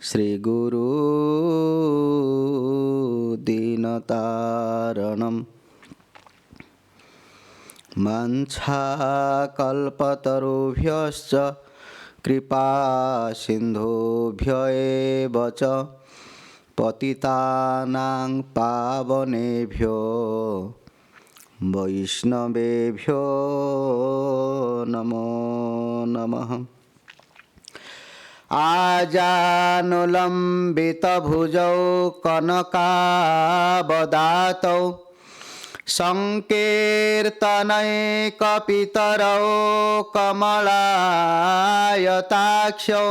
श्री गुरु दीनतारणं वाञ्छाकल्पतरुभ्यश्च कृपा सिन्धुभ्य एव च पतितानां पावनेभ्यो वैष्णवेभ्यो नमो नमः। आजानुलम्बितभुजौ कनकावदातौ संकीर्तनैकपितरौ कमलायताक्षौ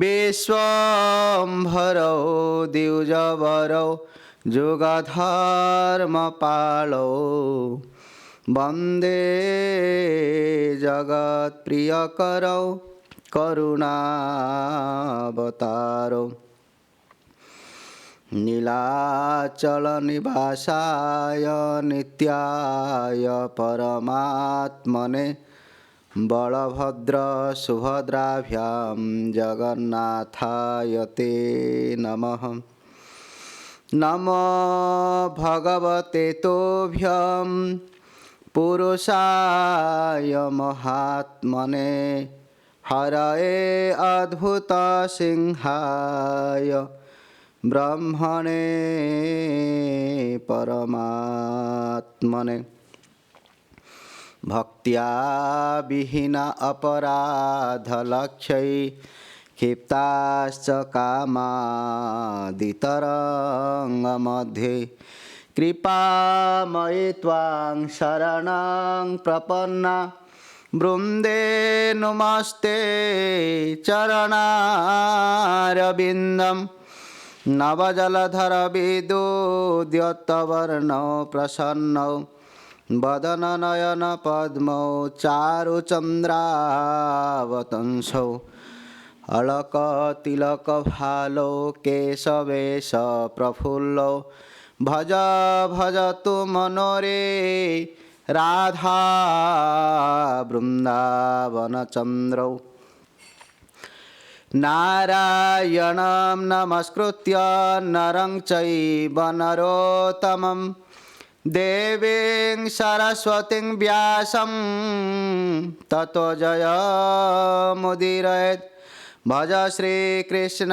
विश्वम्भरौ द्विजवरौ जुगधर्मपालौ वन्दे जगत्प्रियकरौ करुणावतारौ नीलाचलनिवासाय नित्याय परमात्मने बलभद्रसुभद्राभ्यां जगन्नाथाय ते नमः। नमो भगवते तोभ्यं पुरुषाय महात्मने हरये अद्भुतसिंहाय ब्रह्मणे परमात्मने। भक्त्या विहीना अपराधलक्ष्यै क्षिप्ताश्च कामादितरङ्गमध्ये कृपामयि त्वां शरणं प्रपन्ना वृन्दे नमस्ते चरणारविन्दं नवजलधरविदुद्यतवर्णौ प्रसन्नौ वदननयनपद्मौ चारुचन्द्रावतंसौ अलकतिलकभालौ केशवेशप्रफुल्लौ भज भजतु मनोरे राधा वृन्दावनचन्द्रौ। नारायणं नमस्कृत्य नरं चैव नरोत्तमं देवीं सरस्वतीं व्यासं ततो जयमुदीरयेत्। भज श्रीकृष्ण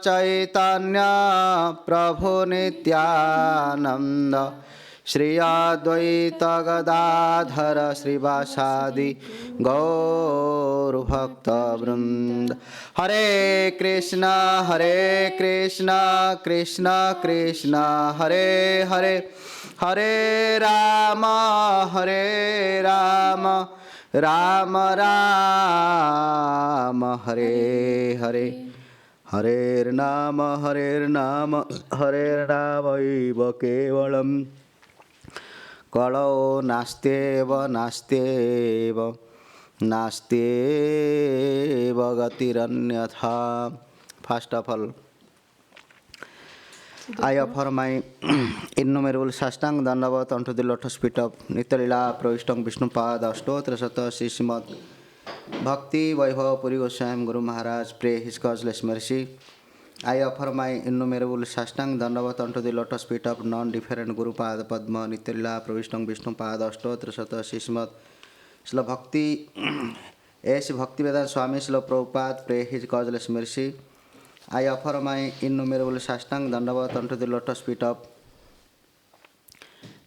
चैतन्य प्रभु नित्यानन्द श्री अद्वैत गदाधर श्रीवासादि गौरभक्तवृन्द। हरे कृष्ण कृष्ण कृष्ण हरे हरे, हरे राम राम राम हरे हरे, हरेर्नाम हरेर्नामैव केवलम् कलौ नास्त्येव नास्त्येव गतिरन्यथा। First of all, I offer my innumerable Sastang Dandavat unto the lotus feet of Nityalila Pravishtam Vishnupada Stotra Sata Srimad Bhakti Vaibhava Puri Goswami Guru Maharaj. Pray His causeless mercy. I offer my innumerable Sastang Dandavat unto the lotus feet of non-different Guru Pada Padma Nityalila Pravishtam Vishnupada Stotra Sata Srimad Srila Bhakti S. Bhaktivedanta Swami Srila Prabhupada. Pray His causeless mercy. I offer my innumerable Sastang Dandavat unto the lotus feet of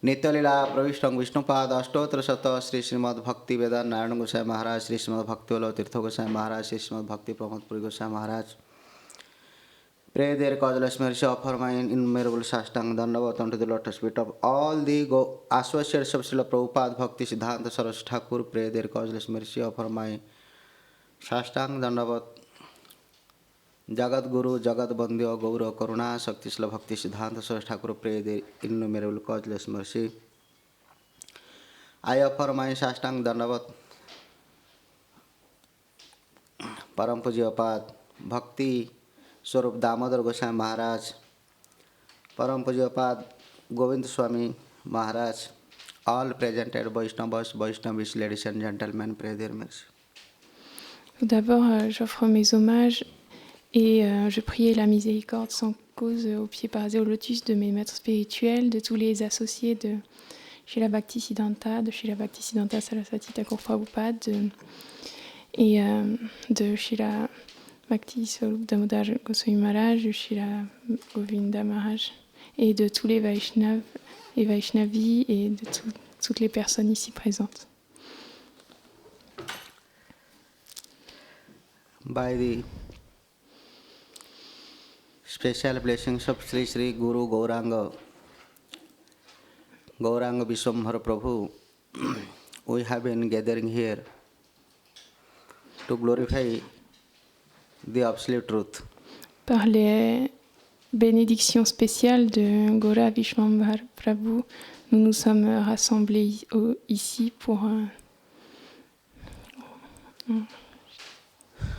Nityalila Pravishtam Vishnupada Stotra Sata Sri Srimad Bhakti Vedanta Narayana Goswami Maharaj, Sri Srimad Bhakti Vallabha Tirtha Goswami Maharaj, Sri Srimad Bhakti Pramod Puri Goswami Maharaj. Pray their causeless mercy. Offer my innumerable Sastang Dandavat unto the lotus feet of all the associates of Srila Prabhupada Bhakti Siddhanta Saraswati Thakur. Pray their causeless mercy. Offer my Sastang Dandavat Jagat Guru, Jagat Bandhyo, Gaura, Karuna, Shakti, Srila Bhakti Siddhanta Saraswati Thakur. Pray their innumerable causeless mercy. I offer my Sastang Dandavat Param Pujyapat Bhakti Swarup Damodar Goswami Maharaj, Param Pujyapat Govind Swami Maharaj, all presented Vaishnavas, Vaishnavis, ladies and gentlemen, pray their mercy. D'abord, j'offre mes hommages Et je priais la miséricorde sans cause au pied parasé au lotus de mes maîtres spirituels, de tous les associés de Srila Bhaktisiddhanta, de Srila Bhaktisiddhanta Saraswati Thakur Prabhupada et de Srila Bhakti Swarup Damodar Goswami Maharaj, de Srila Govinda Maharaj et de tous les Vaishnavas et Vaishnavis et de toutes les personnes ici présentes. By the special blessings of Sri Sri Guru Gauranga Vishwamhara Prabhu, we have been gathering here to glorify the absolute truth. Par les bénédictions spéciales de Gaura Vishwamhara Prabhu, nous nous sommes rassemblés ici pour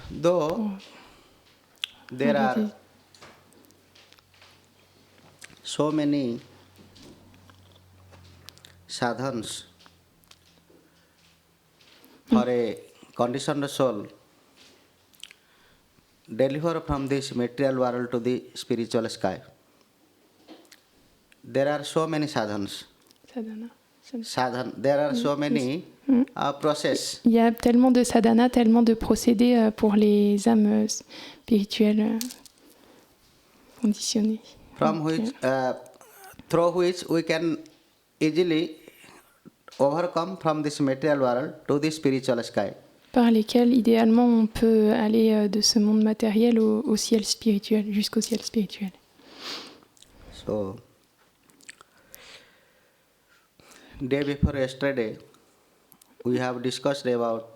Though there are so many sadhans for a conditioned soul deliver from this material world to the spiritual sky. There are so many sadhans. There are so many process. Il y a tellement de sadhana, tellement de procédés pour les âmes spirituelles conditionnées. From which, through which we can easily overcome from this material world to the spiritual sky. Par lesquels, idéalement, on peut aller de ce monde matériel au ciel spirituel, jusqu'au ciel spirituel. So, day before yesterday, we have discussed about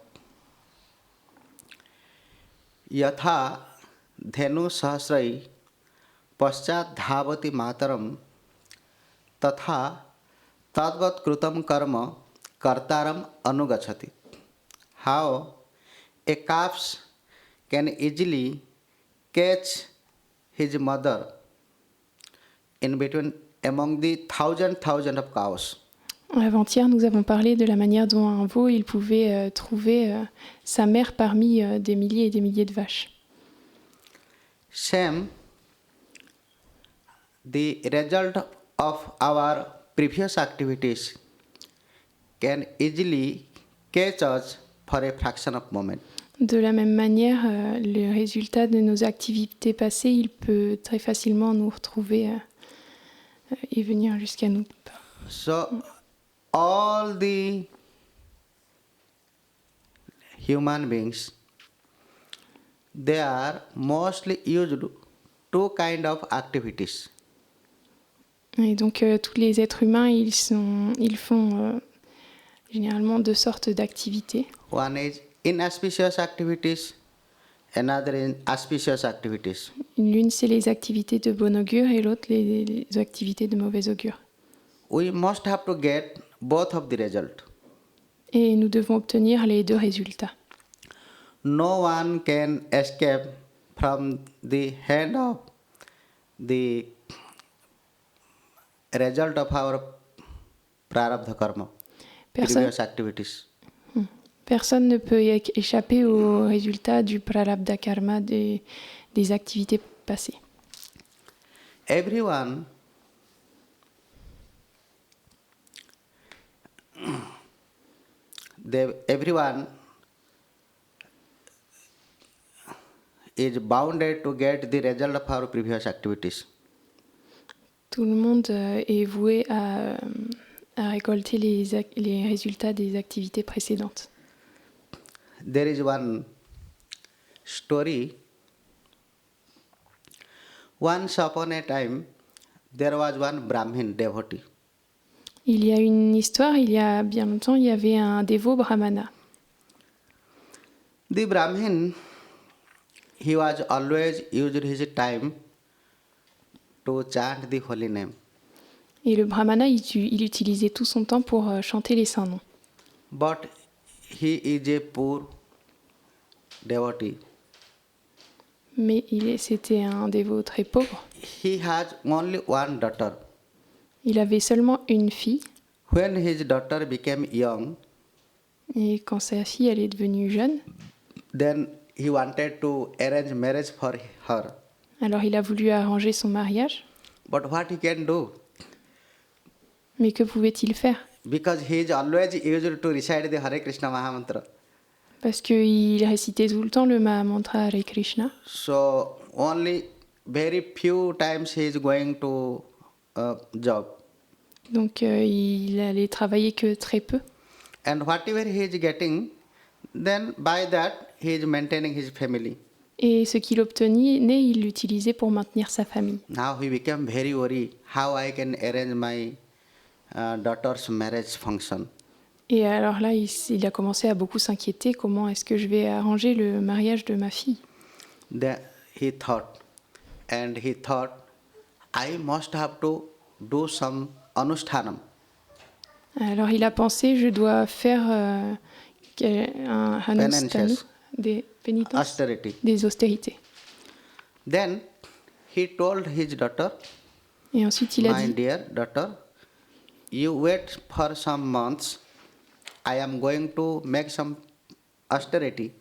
yatha dhenu sahasrai paschat dhavati mataram tatha tadvat krutam karma kartaram anugachati. How a calf can easily catch his mother in between among the thousand of cows. Avant-hier, nous avons parlé de la manière dont un veau il pouvait trouver sa mère parmi des milliers et des milliers de vaches. Same, the result of our previous activities can easily catch us for a fraction of moment. De la même manière, le résultat de nos activités passées, il peut très facilement nous retrouver et venir jusqu'à nous. So, all the human beings, they are mostly used to two kind of activities. Et donc tous les êtres humains, ils font généralement deux sortes d'activités. One is inauspicious activities, another is auspicious activities. L'une, c'est les activités de bon augure et l'autre, les activités de mauvais augure. We must have to get both of the result. Et nous devons obtenir les deux résultats. No one can escape from the hand of the result of our prarabdha karma, previous activities. Personne ne peut échapper au résultat du prarabdha karma des activités passées. Everyone is bounded to get the result of our previous activities. Tout le monde est voué à récolter les résultats des activités précédentes. There is one story. Once upon a time, there was one Brahmin devotee. Il y a une histoire, il y a bien longtemps, il y avait un dévot brahmana. The Brahmin, he was always used his time to chant the holy name. Et le brahmana, il utilisait tout son temps pour chanter les saints noms. But he is a poor devotee. Mais c'était un dévot très pauvre. He has only one daughter. Il avait seulement une fille. When his daughter became young, Et quand sa fille elle est devenue jeune, then he wanted to arrange marriage for her. Alors il a voulu arranger son mariage, But what he can do? mais que pouvait-il faire? Because he is always used to recite the Hare Krishna Mahamantra. Parce qu'il récitait tout le temps le Mahamantra Hare Krishna. So only very few times he is going to job. Donc il allait travailler que très peu. And whatever he is getting, then by that he is maintaining his family. Et ce qu'il obtenait, il l'utilisait pour maintenir sa famille. Now he became very worried how I can arrange my daughter's marriage function. Et alors là, il a commencé à beaucoup s'inquiéter. Comment est-ce que je vais arranger le mariage de ma fille? Then he thought, I must have to do some anushtanam. Alors il a pensé, je dois faire un anustanu, des pénitences, Austerity. des austérités. Then he told his daughter, Et ensuite il a my dit, dear daughter, you wait for some months. I am going to make some austerity.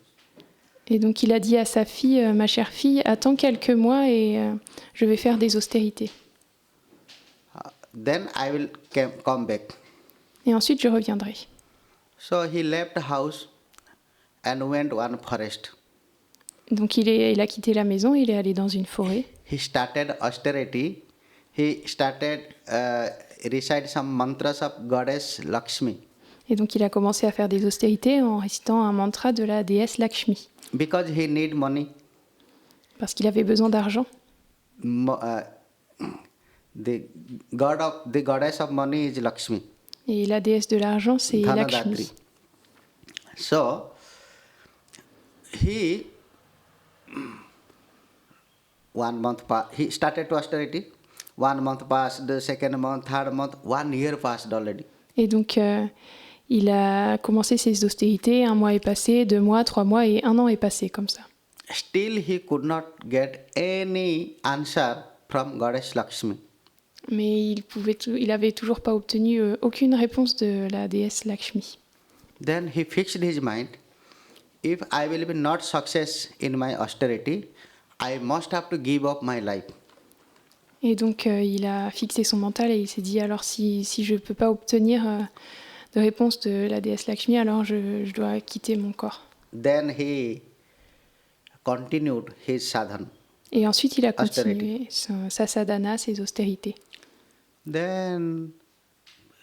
et donc il a dit à sa fille, ma chère fille, attends quelques mois et je vais faire des austérités. Then I will come back. Et ensuite je reviendrai. So he left the house and went one forest. Donc il a quitté la maison, il est allé dans une forêt. He started austerity. He started recite some mantras of goddess Lakshmi. Et donc il a commencé à faire des austérités en récitant un mantra de la déesse Lakshmi. Because he need money. Parce qu'il avait besoin d'argent. The goddess of money is Lakshmi. Et la déesse de l'argent, c'est Dhanadatri. Lakshmi. So he he started to austerity. 1 month passed, the second month, third month, 1 year passed already. Et donc il a commencé ses austérités, 1 mois est passé, 2 mois, 3 mois et 1 an est passé comme ça. Still he could not get any answer from goddess Lakshmi. Mais il avait toujours pas obtenu aucune réponse de la déesse Lakshmi. Then he fixed his mind, if I will be not success in my austerity, I must have to give up my life. Et donc il a fixé son mental et il s'est dit alors si je ne peux pas obtenir de réponse de la déesse Lakshmi, alors je dois quitter mon corps. Then he continued his sadhana. Et ensuite il a Austerity. continué sa sadhana, ses austérités. Then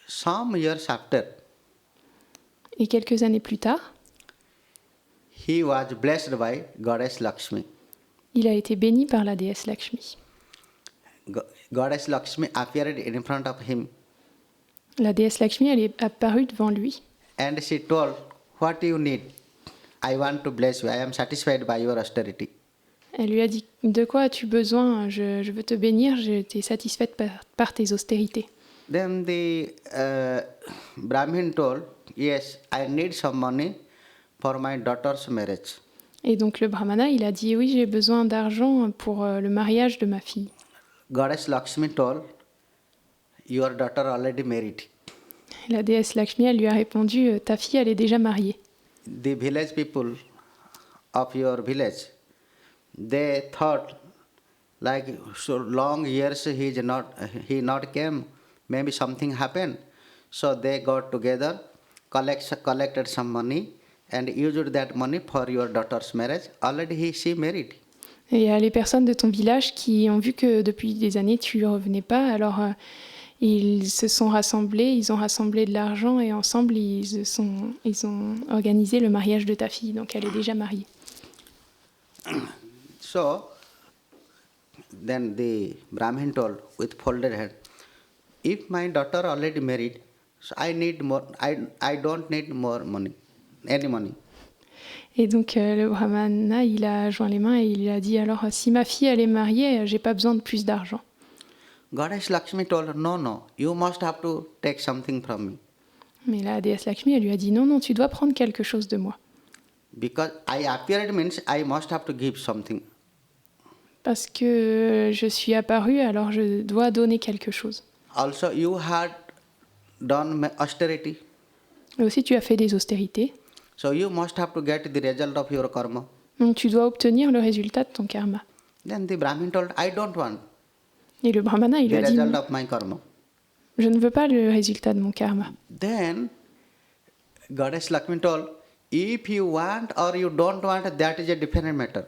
some years after, Et quelques années plus tard, he was blessed by goddess Lakshmi. il a été béni par la déesse Lakshmi. Goddess Lakshmi appeared in front of him La déesse Lakshmi, elle est apparue devant lui. and she told, what you need? I want to bless you. I am satisfied by your austerity. Elle lui a dit de quoi as-tu besoin? Je veux te bénir, j'étais satisfaite par tes austérités. Then the Brahmin told, yes, I need some money for my daughter's marriage. Et donc le brahmana, il a dit oui, j'ai besoin d'argent pour le mariage de ma fille. Goddess Lakshmi told, your daughter already married. La déesse Lakshmi, elle lui a répondu ta fille, elle est déjà mariée. The village people of your village, they thought like so long years he not came, maybe something happened. So they got together, collected some money and used that money for your daughter's marriage. Already she married. Et il y a les personnes de ton village qui ont vu que depuis des années tu ne revenais pas, alors ils se sont rassemblés, ils ont rassemblé de l'argent et ensemble ils ont organisé le mariage de ta fille, donc elle est déjà mariée. So then the Brahmin told with folded hand, if my daughter already married, so I need more. I don't need more money, any money. Et donc le brahmana, il a joint les mains et il a dit alors si ma fille elle est mariée, j'ai pas besoin de plus d'argent. Goddess Lakshmi told her, no, you must have to take something from me. Mais la déesse Lakshmi, elle lui a dit non, tu dois prendre quelque chose de moi. Because I appeared means I must have to give something. Parce que je suis apparue, alors je dois donner quelque chose. Also, you had done austerity. Et aussi, tu as fait des austérités. So you must have to get the result of your karma. Donc tu dois obtenir le résultat de ton karma. Then the Brahmin told, I don't want Et le brahmana, il the lui a dit, result of my karma. je ne veux pas le résultat de mon karma. Then Goddess Lakshmi told, if you want or you don't want, that is a different matter.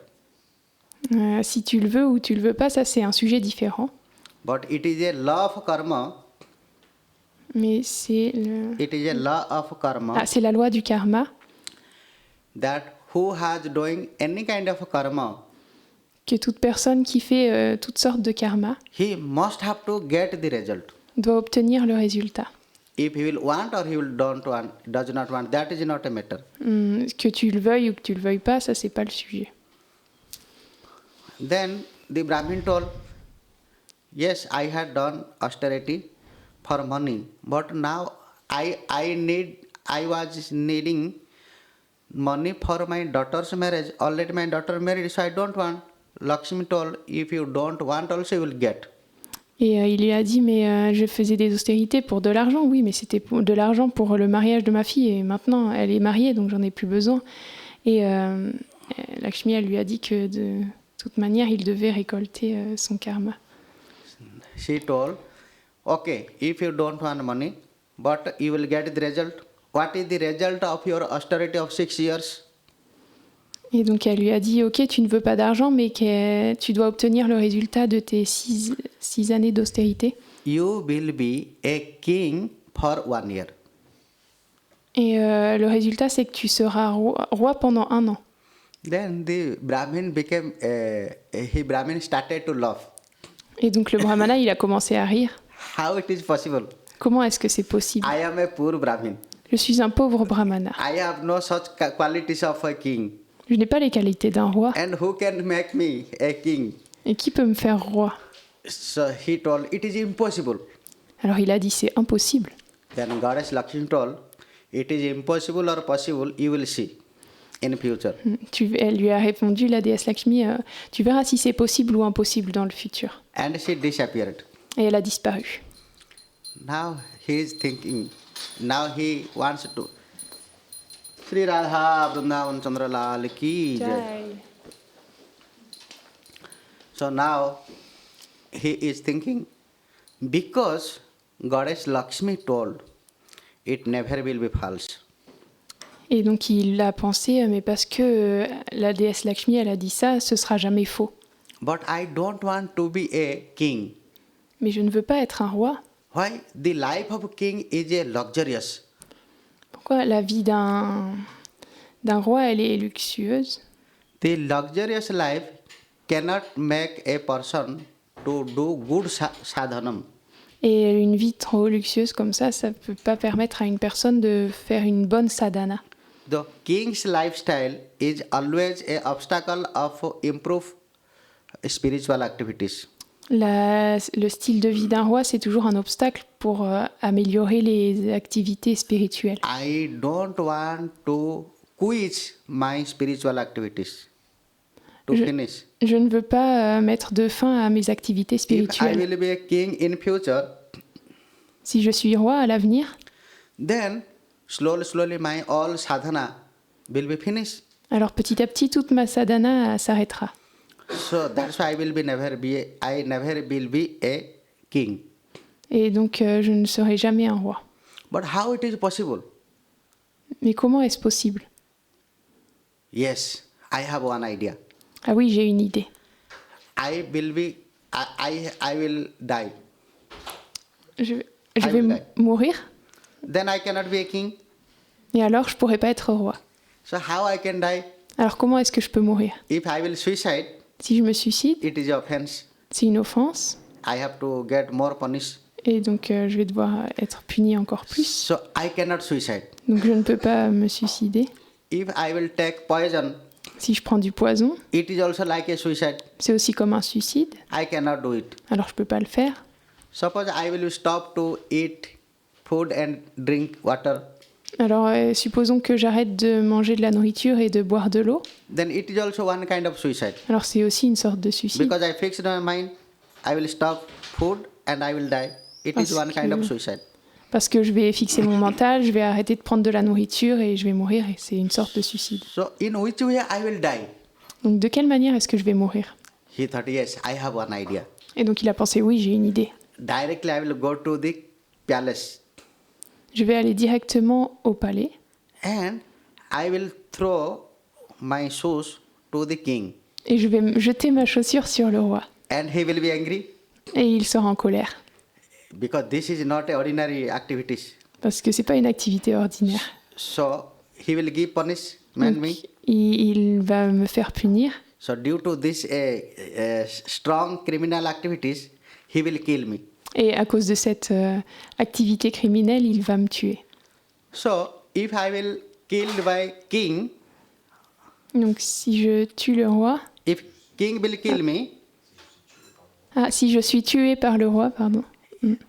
Si tu le veux ou tu le veux pas, ça c'est un sujet différent. But it is a law of karma. Mais c'est It is a law of karma c'est la loi du karma that who has doing any kind of karma, que toute personne qui fait toutes sortes de karma he must have to get the result. doit obtenir le résultat. If he will want or he will don't want, does not want, that is not a matter. Que tu le veuilles ou que tu le veuilles pas, ça c'est pas le sujet. Then the Brahmin told, yes, I had done austerity for money, but now I was needing money for my daughter's marriage. Already my daughter married, so I don't want. Lakshmi told, if you don't want also you will get. Et il lui a dit, mais je faisais des austérités pour de l'argent. Oui, mais c'était de l'argent pour le mariage de ma fille. Et maintenant, elle est mariée, donc j'en ai plus besoin. Et Lakshmi, elle lui a dit que de toute manière, il devait récolter son karma. She told, okay, if you don't want money, but you will get the result. What is the result of your austerity of 6 years? Et donc elle lui a dit, ok, tu ne veux pas d'argent, mais que tu dois obtenir le résultat de tes 6 années d'austérité. You will be a king for 1 year. Et le résultat, c'est que tu seras roi pendant 1 an. Then the Brahmin became, Brahmin started to laugh. Et donc le brahmana, il a commencé à rire. How it is possible? Comment est-ce que c'est possible? I am a poor Brahmin. Je suis un pauvre brahmana. I have no such qualities of a king. Je n'ai pas les qualités d'un roi. And who can make me a king? Et qui peut me faire roi? So he told, it is impossible. Alors il a dit, c'est impossible. Then Goddess Lakshmi told, it is impossible or possible, you will see in future. Elle lui a répondu, la déesse Lakshmi, tu verras si c'est possible ou impossible dans le futur. And she disappeared. Et elle a disparu. Now he is thinking, now he wants to. Sri Radha Vrindavan Chandra Lal ki jai. So now he is thinking, because Goddess Lakshmi told, it never will be false. Et donc il a pensé, mais parce que la déesse Lakshmi, elle a dit ça, ce sera jamais faux. But I don't want to be a king. Mais je ne veux pas être un roi. Why? The life of a king is a luxurious. Pourquoi la vie d'un roi, elle est luxueuse? The luxurious life cannot make a person to do good sadhanam. Et une vie trop luxueuse comme ça ne peut pas permettre à une personne de faire une bonne sadhana. The king's lifestyle is always an obstacle of improve spiritual activities. Le style de vie d'un roi, c'est toujours un obstacle pour améliorer les activités spirituelles. I don't want to quit my spiritual activities to finish. Je ne veux pas mettre de fin à mes activités If I spirituelles. will be a king in future, Si je suis roi à l'avenir, then slowly my all sadhana will be finished. alors petit à petit, toute ma sadhana s'arrêtera. So that's why I never will be a king. Et donc, je ne serai jamais un roi. But how it is possible? Mais comment est-ce possible? Yes, I have one idea. Ah oui, j'ai une idée. I will die. Je I vais will die. mourir, Then I cannot be a king. et alors je pourrai pas être roi. So how I can die? Alors comment est-ce que je peux mourir? If I will suicide, Si je me suicide, it is offense. c'est une offense, I have to get more punished. et donc je vais devoir être puni encore plus. So I cannot suicide. Donc je ne peux pas me suicider. If I will take poison, Si je prends du poison, it is also like a suicide. c'est aussi comme un suicide, I cannot do it. alors je peux pas le faire. Suppose I will stop to eat food and drink water. Alors supposons que j'arrête de manger de la nourriture et de boire de l'eau. Then it is also one kind of suicide. Alors c'est aussi une sorte de suicide. Because I fixed my mind, I will stop food and I will die. It is Parce one kind of que- suicide. Parce que je vais fixer mon mental, je vais arrêter de prendre de la nourriture et je vais mourir, et c'est une sorte de suicide. So in which way I will die? Donc de quelle manière est-ce que je vais mourir? He thought, yes, I have one idea. Et donc il a pensé, oui, j'ai une idée. Directly I will go to the palace Je vais aller directement au palais and I will throw my shoes to the king. et je vais jeter ma chaussure sur le roi. And he will be angry Et il sera en colère because this is not a ordinary activities. parce que c'est pas une activité ordinaire. So he will give punishment Donc, me. il va me faire punir. So due to this strong criminal activities, he will kill me. Et à cause de cette activité criminelle, il va me tuer. So if I will killed by king, Donc si je tue le roi, if king will kill me, si je suis tué par le roi, pardon.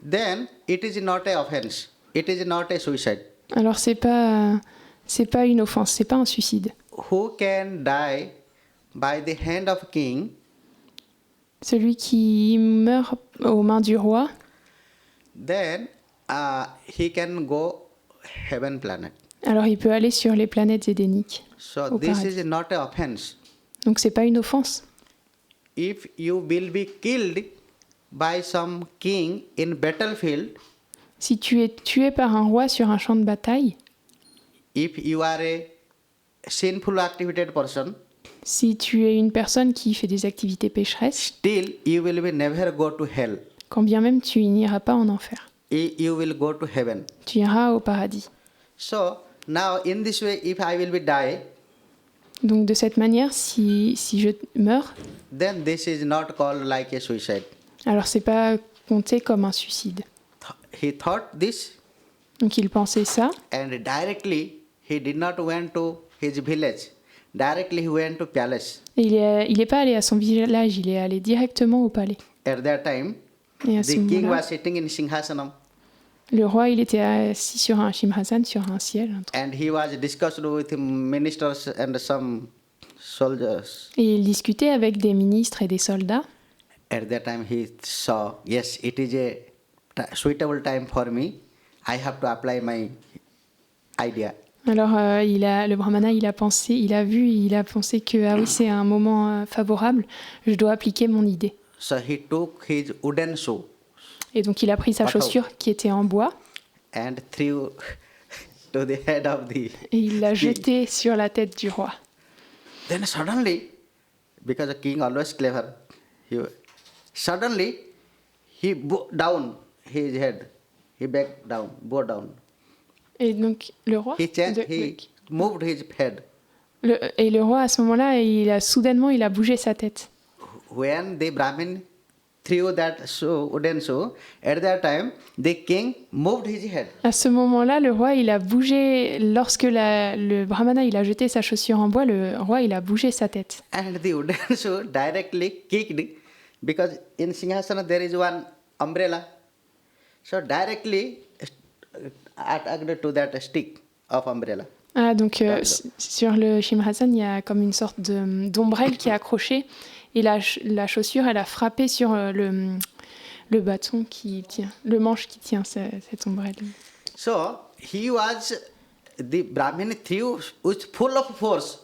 then it is not a offense. It is not a suicide. Alors c'est pas une offense, c'est pas un suicide. Who can die by the hand of king? Celui qui meurt aux mains du roi, Then he can go heaven planet. alors il peut aller sur les planètes édéniques. So Au this paradis. is not a offense. Donc c'est pas une offense. If you will be killed by some king in battlefield, Si tu es tué par un roi sur un champ de bataille, if you are a sinful activated person, si tu es une personne qui fait des activités pécheresses, still you will be never go to hell. quand bien même tu n'iras pas en enfer, You will go to heaven. tu iras au paradis. So now in this way, if I will be die, Donc de cette manière, si je meurs, then this is not called like a suicide. alors c'est pas compté comme un suicide. He thought this, Donc il pensait ça, and directly he did not went to his village. Directly he went to palace. et il est pas allé à son village, il est allé directement au palais. At that time, Et à ce the king moment-là, was sitting in Singhasanam, le roi, il était assis sur un simhasan, sur un ciel, un truc. and he was discussed with ministers and some soldiers. Et il discutait avec des ministres et des soldats. At that time, he saw, yes, it is a suitable time for me. I have to apply my idea. Alors le brahmana, il a pensé que ah oui, c'est un moment favorable, je dois appliquer mon idée. So he took his wooden shoe Et donc il a pris sa Attends. chaussure qui était en bois and threw to the head of the et il l'a king. jetée sur la tête du roi. Then suddenly, because the king always clever, suddenly he bowed down his head. He backed down, bowed down. Et donc le roi, He moved his head. le roi à ce moment-là, soudainement il a bougé sa tête. When the Brahmin threw that shoe, wooden shoe, at that time the king moved his head. À ce moment-là, le roi il a bougé lorsque le brahmana il a jeté sa chaussure en bois, le roi il a bougé sa tête. And the wooden shoe directly kicked, because in Singhasana there is one umbrella. So directly attacked to that stick of umbrella. Ah, donc sur le simhasan, il y a comme une sorte d'ombrelle qui est accrochée et la chaussure, elle a frappé sur le bâton qui tient, le manche qui tient cette ombrelle. So the Brahmin threw with full of force.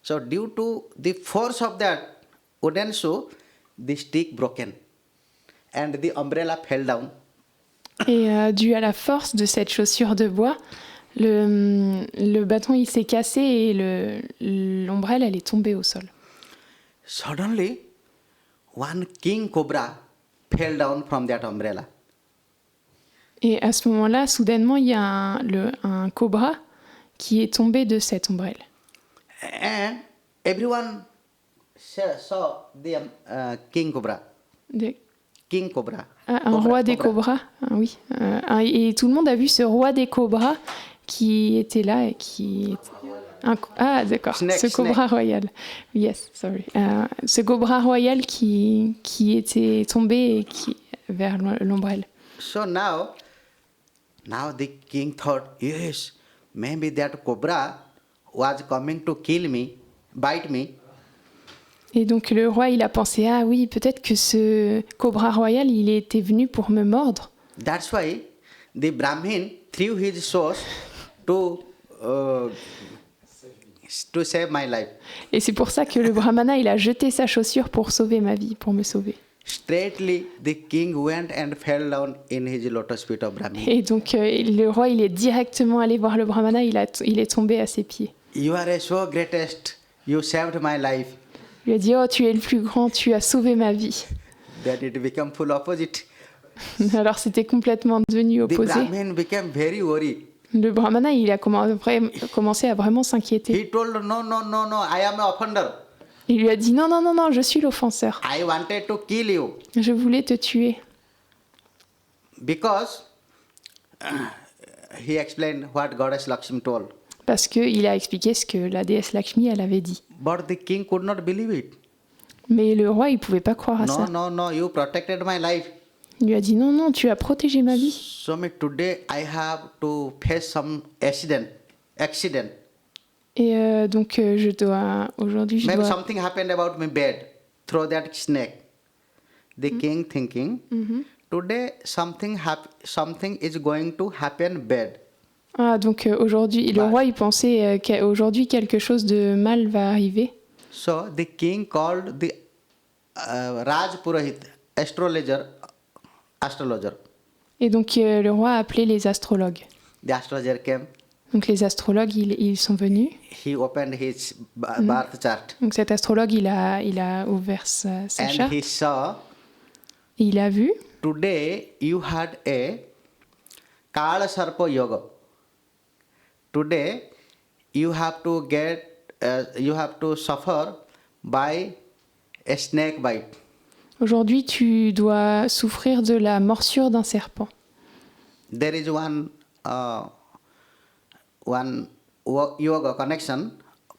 So due to the force of that wooden shoe, the stick broken and the umbrella fell down. Et dû à la force de cette chaussure de bois, le bâton il s'est cassé et l'ombrelle elle est tombée au sol. Suddenly, one king cobra fell down from that umbrella. Et à ce moment-là, soudainement, il y a un cobra qui est tombé de cette ombrelle. And everyone saw the king cobra. King cobra. Un roi des cobras, ah oui. Et tout le monde a vu ce roi des cobras qui était là et qui... d'accord, ce cobra royal. Yes, sorry. Ce cobra royal qui était tombé vers l'ombrelle. So now the king thought, yes, maybe that cobra was coming to kill me, bite me. Et donc le roi, il a pensé, ah oui, peut-être que ce cobra royal, il était venu pour me mordre. That's why the Brahmin threw his sword to to save my life. Et c'est pour ça que le brahmana, il a jeté sa chaussure pour sauver ma vie, pour me sauver. Straightly the king went and fell down in his lotus feet of Brahmin. Et donc, le roi, il est directement allé voir le brahmana, il est tombé à ses pieds. You are a so greatest. You saved my life. Il lui a dit, oh, tu es le plus grand, tu as sauvé ma vie. Then it became full opposite. Alors, c'était complètement devenu The opposé. Brahmin became very worried. Le brahmana, il a commencé à vraiment s'inquiéter. He told, no, no, no, no, I am an offender. Il lui a dit, non, non, non, non, je suis l'offenseur. I wanted to kill you Je voulais te tuer. because he explained what goddess Lakshmi told. Parce qu'il a expliqué ce que la déesse Lakshmi, elle avait dit. But the king could not believe it. Mais le roi, il pouvait pas croire à No, ça. no, no, you protected my life. Il lui a dit, non, non, tu as protégé ma vie. So me today I have to face some accident. Et donc, aujourd'hui, je Maybe dois... something happened about my bed through that snake. The king thinking, today something is going to happen bad. Ah, donc aujourd'hui, le roi, il pensait qu'aujourd'hui, quelque chose de mal va arriver. So the king called the Raj Purohit, astrologer. Et donc, le roi a appelé les astrologues. The astrologer came. Donc, les astrologues, ils sont venus. He opened his birth chart Donc, cet astrologue, il a ouvert sa and charte. he saw Et il a vu, today you had a Kala Sarpa Yoga. Today you have to suffer by a snake bite. aujourd'hui, tu dois souffrir de la morsure d'un serpent. There is one yoga connection,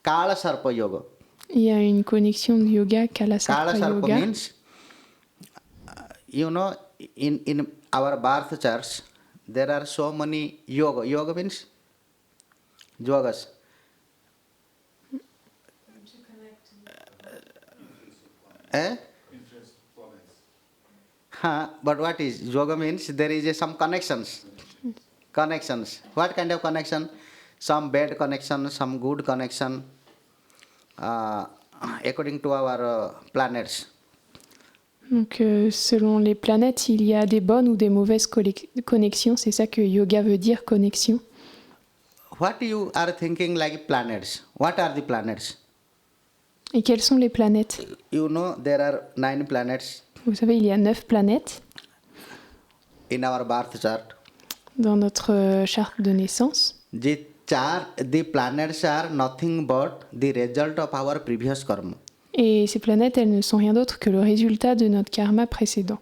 Kala Sarpa Yoga. Il y a une connexion de yoga, Kala Kalasarpa Sarpa Yoga. means, in our birth charts, there are so many yoga. Yoga means yogas. But what is yoga means? There is some connections. Connections. What kind of connection? Some bad connection, some good connection, according to our planets. Donc, selon les planètes, il y a des bonnes ou des mauvaises connexions. C'est ça que yoga veut dire, connexion. What you are thinking like planets? What are the planets? Et quelles sont les planètes? You know there are 9 planets Vous savez, il y a 9 planètes in our birth chart. dans notre charte de naissance. The planets are nothing but the result of our previous karma. Et ces planètes, elles ne sont rien d'autre que le résultat de notre karma précédent.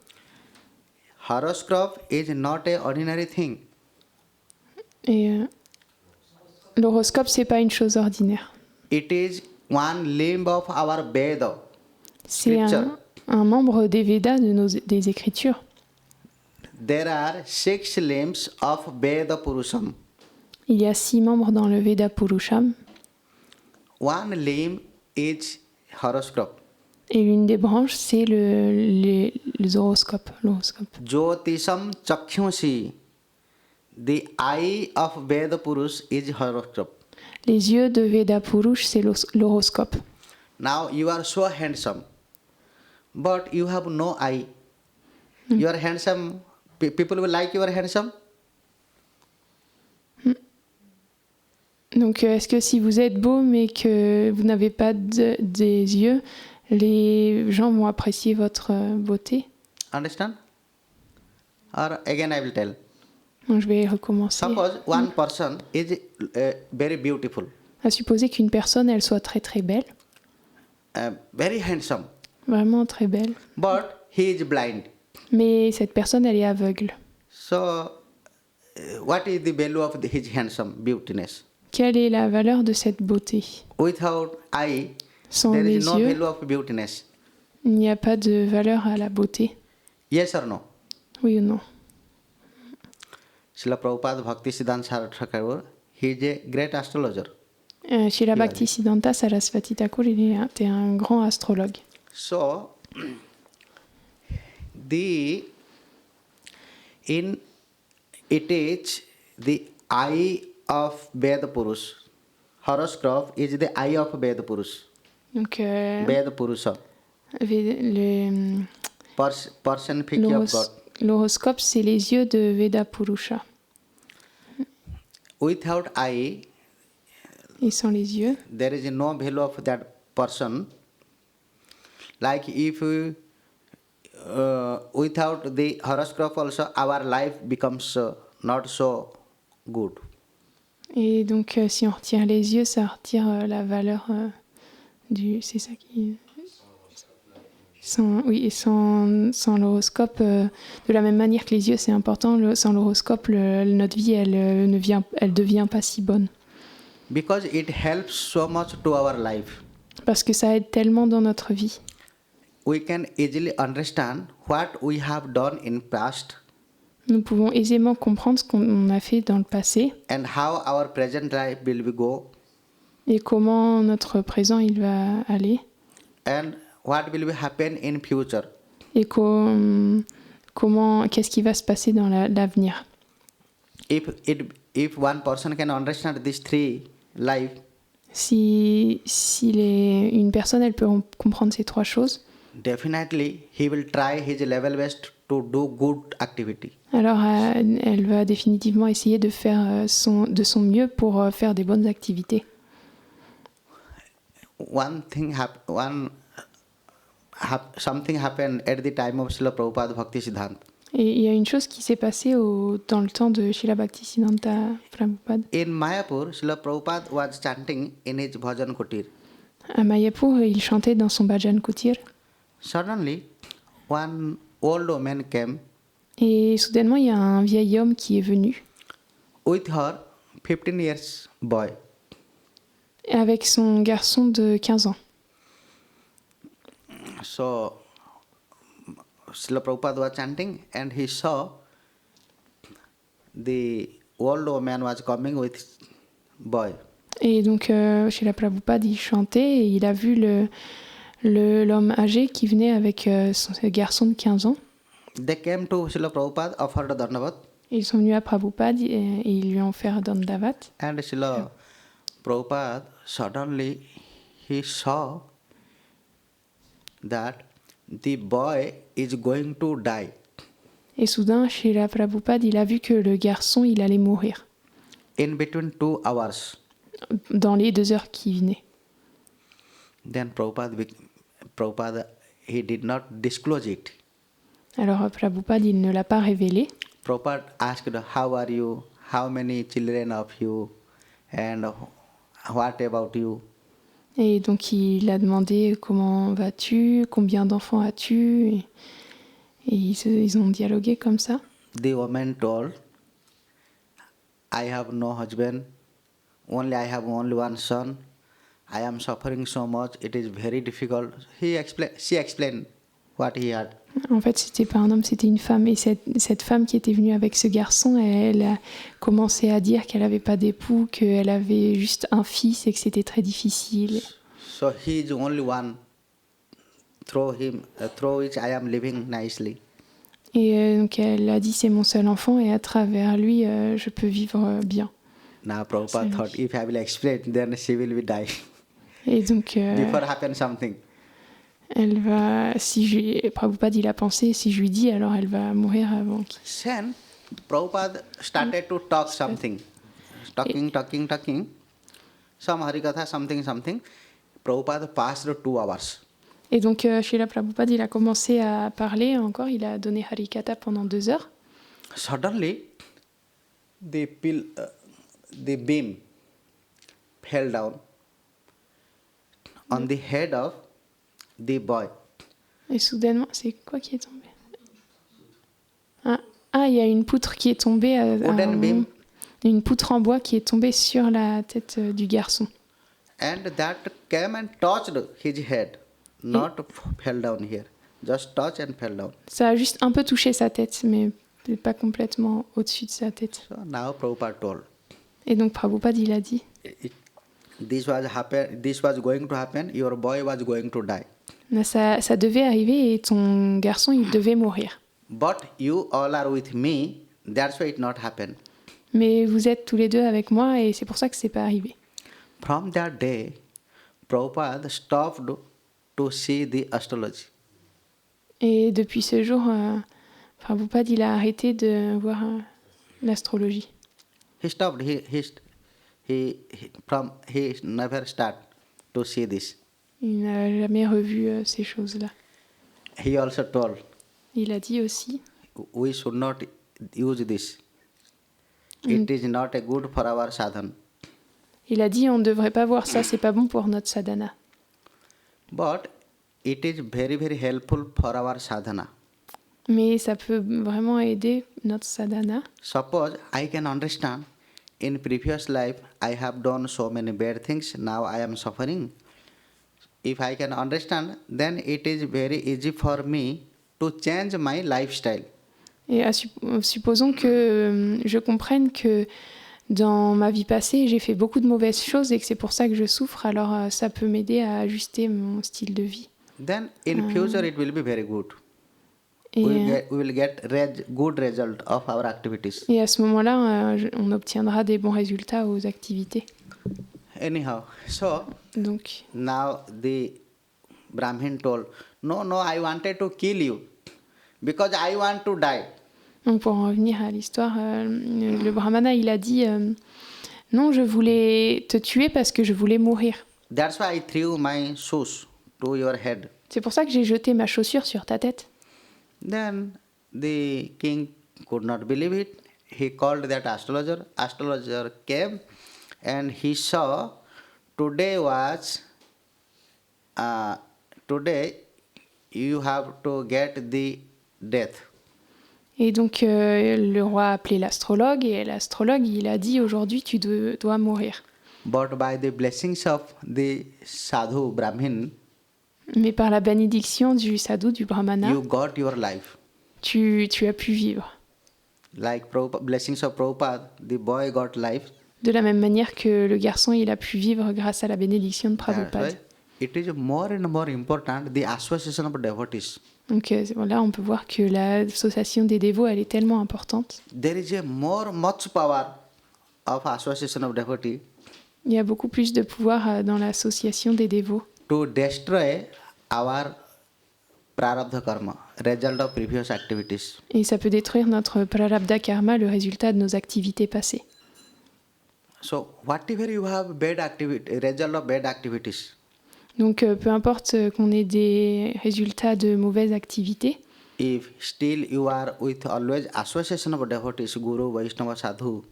Horoscope is not a ordinary thing. Et l'horoscope, c'est pas une chose ordinaire. It is one limb of our Veda. C'est un membre des Védas, des Écritures. There are 6 limbs of Veda Purusham. Il y a 6 membres dans le Veda Purusham. One limb is horoscope. Et l'une des branches, c'est les horoscopes. L'horoscope. Jyotisham Chakhyusi. The eye of Veda Purush is horoscope. Les yeux de Veda Purush, c'est l'horoscope. Now you are so handsome, but you have no eye. You are handsome. People will like you are handsome. Donc, est-ce que si vous êtes beau, mais que vous n'avez pas des yeux, les gens vont apprécier votre beauté? Understand? Or again I will tell. Donc, je vais recommencer. Suppose one person is very beautiful, À supposer qu'une personne, elle soit très très belle, very handsome, vraiment très belle, but he is blind. mais cette personne, elle est aveugle. So, what is the value of his handsome beautiness? Quelle est la valeur de cette beauté? Without eye, Sans there les is no yeux, value of beautiness. il n'y a pas de valeur à la beauté. Yes or no? Oui ou non? Srila Prabhupada Bhakti Siddhanta Saraswati Thakur, he is a great astrologer. Srila Bhaktisiddhanta Saraswati Thakur, il était un grand astrologue. So, it is the eye of Veda Purush, horoscope is the eye of Veda Purush. Donc, Veda Purusha. Person figure of God. l'horoscope, c'est les yeux de Veda Purusha. Without eye, Et sans les yeux, there is no value of that person. Like if without the horoscope also, our life becomes not so good. et donc si on retire les yeux, ça retire la valeur du... C'est ça qui... Oui, et sans l'horoscope, de la même manière que les yeux, c'est important, sans l'horoscope, notre vie, elle devient pas si bonne. Because it helps so much to our life. Parce que ça aide tellement dans notre vie. We can easily understand what we have done in past Nous pouvons aisément comprendre ce qu'on a fait dans le passé and how our present life will be go et comment notre présent il va aller and what will be happen in future. et qu'est-ce qui va se passer dans l'avenir. If one person can understand these three life, Si une personne elle peut comprendre ces trois choses, definitely he will try his level best to do good activity. alors elle va définitivement essayer de faire de son mieux pour faire des bonnes activités. Something happened at the time of Srila Prabhupada Bhakti Siddhanta. Et il y a une chose qui s'est passée dans le temps de Srila Bhaktisiddhanta Prabhupada. In Mayapur, Srila Prabhupada was chanting in his bhajan kutir. À Mayapur, il chantait dans son bhajan kutir. Suddenly, one old woman came Et soudainement, il y a un vieil homme qui est venu with her 15 years boy. avec son garçon de 15 ans. So, Srila Prabhupada was chanting and he saw the old woman was coming with boy. Et donc, Srila Prabhupada, il chantait et il a vu l'homme âgé qui venait avec son garçon de 15 ans. They came to Srila Prabhupada, offered Dandavat, Et ils sont venus à Prabhupada et ils lui ont fait un Dandavat. and Srila Prabhupada suddenly he saw that the boy is going to die. Et soudain, Srila Prabhupada, il a vu que le garçon, il allait mourir In between 2 hours. dans les 2 heures qui venaient. Then Prabhupada, he did not disclose it. Alors Prabhupada, il ne l'a pas révélé. Prabhupada asked, how are you? How many children of you? And what about you? Et donc il a demandé comment vas-tu, combien d'enfants as-tu, et ils ont dialogué comme ça. The woman told, I have no husband, I have only one son. I am suffering so much, it is very difficult. She explained what he had. En fait, c'était pas un homme, c'était une femme. Et cette femme qui était venue avec ce garçon, elle a commencé à dire qu'elle n'avait pas d'époux, qu'elle avait juste un fils et que c'était très difficile. So he is only one. Through which I am living nicely. Et donc elle a dit c'est mon seul enfant et à travers lui, je peux vivre bien. Now Prabhupada thought, if I will explain, then she will be die. Et donc Before happen something. elle va, Prabhupada il a pensé, si je lui dis, alors elle va mourir avant qu'il... Then Prabhupada started to talk something. Talking. Some Harikatha, something. Prabhupada passed 2 hours. Et donc Srila Prabhupada il a commencé à parler encore, il a donné Harikatha pendant 2 heures. Suddenly, the beam fell down on the head of the boy. Et soudainement, c'est quoi qui est tombé? Il y a une poutre qui est tombée. Wooden beam. Une poutre en bois qui est tombée sur la tête du garçon. And that came and touched his head. Not fell down here. Just touched and fell down. Ça a juste un peu touché sa tête, mais pas complètement au-dessus de sa tête. So now Prabhupada told. Et donc Prabhupada il a dit, This was going to happen. Your boy was going to die. ça devait arriver et ton garçon il devait mourir. But you all are with me. That's why it not happened. Mais vous êtes tous les deux avec moi et c'est pour ça que c'est pas arrivé. From that day, Prabhupada stopped to see the astrology. Et depuis ce jour, Prabhupada, il a arrêté de voir l'astrologie. He stopped. He never start to see this. Il n'a jamais revu ces choses-là. He also told Il a dit aussi, we should not use this. It is not a good for our sadhana. il a dit, on ne devrait pas voir ça, c'est pas bon pour notre sadhana. But it is very, very helpful for our sadhana. Mais ça peut vraiment aider notre sadhana. Suppose I can understand in previous life I have done so many bad things, now I am suffering. If I can understand, then it is very easy for me to change my lifestyle. Et supposons que je comprenne que dans ma vie passée, j'ai fait beaucoup de mauvaises choses et que c'est pour ça que je souffre, alors ça peut m'aider à ajuster mon style de vie. Then in future it will be very good. Et, We will get good result of our activities. et à ce moment-là, on obtiendra des bons résultats aux activités. Anyhow, so Donc, now the Brahmin told, no, I wanted to kill you because I want to die. donc pour en revenir à l'histoire, le brahmana, il a dit non, je voulais te tuer parce que je voulais mourir. That's why I threw my shoes to your head. C'est pour ça que j'ai jeté ma chaussure sur ta tête. Then the king could not believe it. He called that astrologer. Astrologer came and he saw today you have to get the death. Et donc le roi a appelé l'astrologue et l'astrologue, il a dit aujourd'hui tu dois mourir. But by the blessings of the sadhu Brahmin, Mais par la bénédiction du sadhu, du brahmana, you got your life. tu as pu vivre. Like blessings of Prabhupada, the boy got life. De la même manière que le garçon, il a pu vivre grâce à la bénédiction de That's Prabhupada. why it is more and more important, the association of devotees. Donc là, on peut voir que l'association des dévots, elle est tellement importante. There is much power of association of devotees Il y a beaucoup plus de pouvoir dans l'association des dévots to destroy our prarabdha karma, result of previous activities. et ça peut détruire notre prarabdha karma, le résultat de nos activités passées. So whatever you have bad activity, result of bad activities, Donc peu importe qu'on ait des résultats de mauvaises activités, if still you are with always association of devotees, Guru, Vaishnava, Sadhu,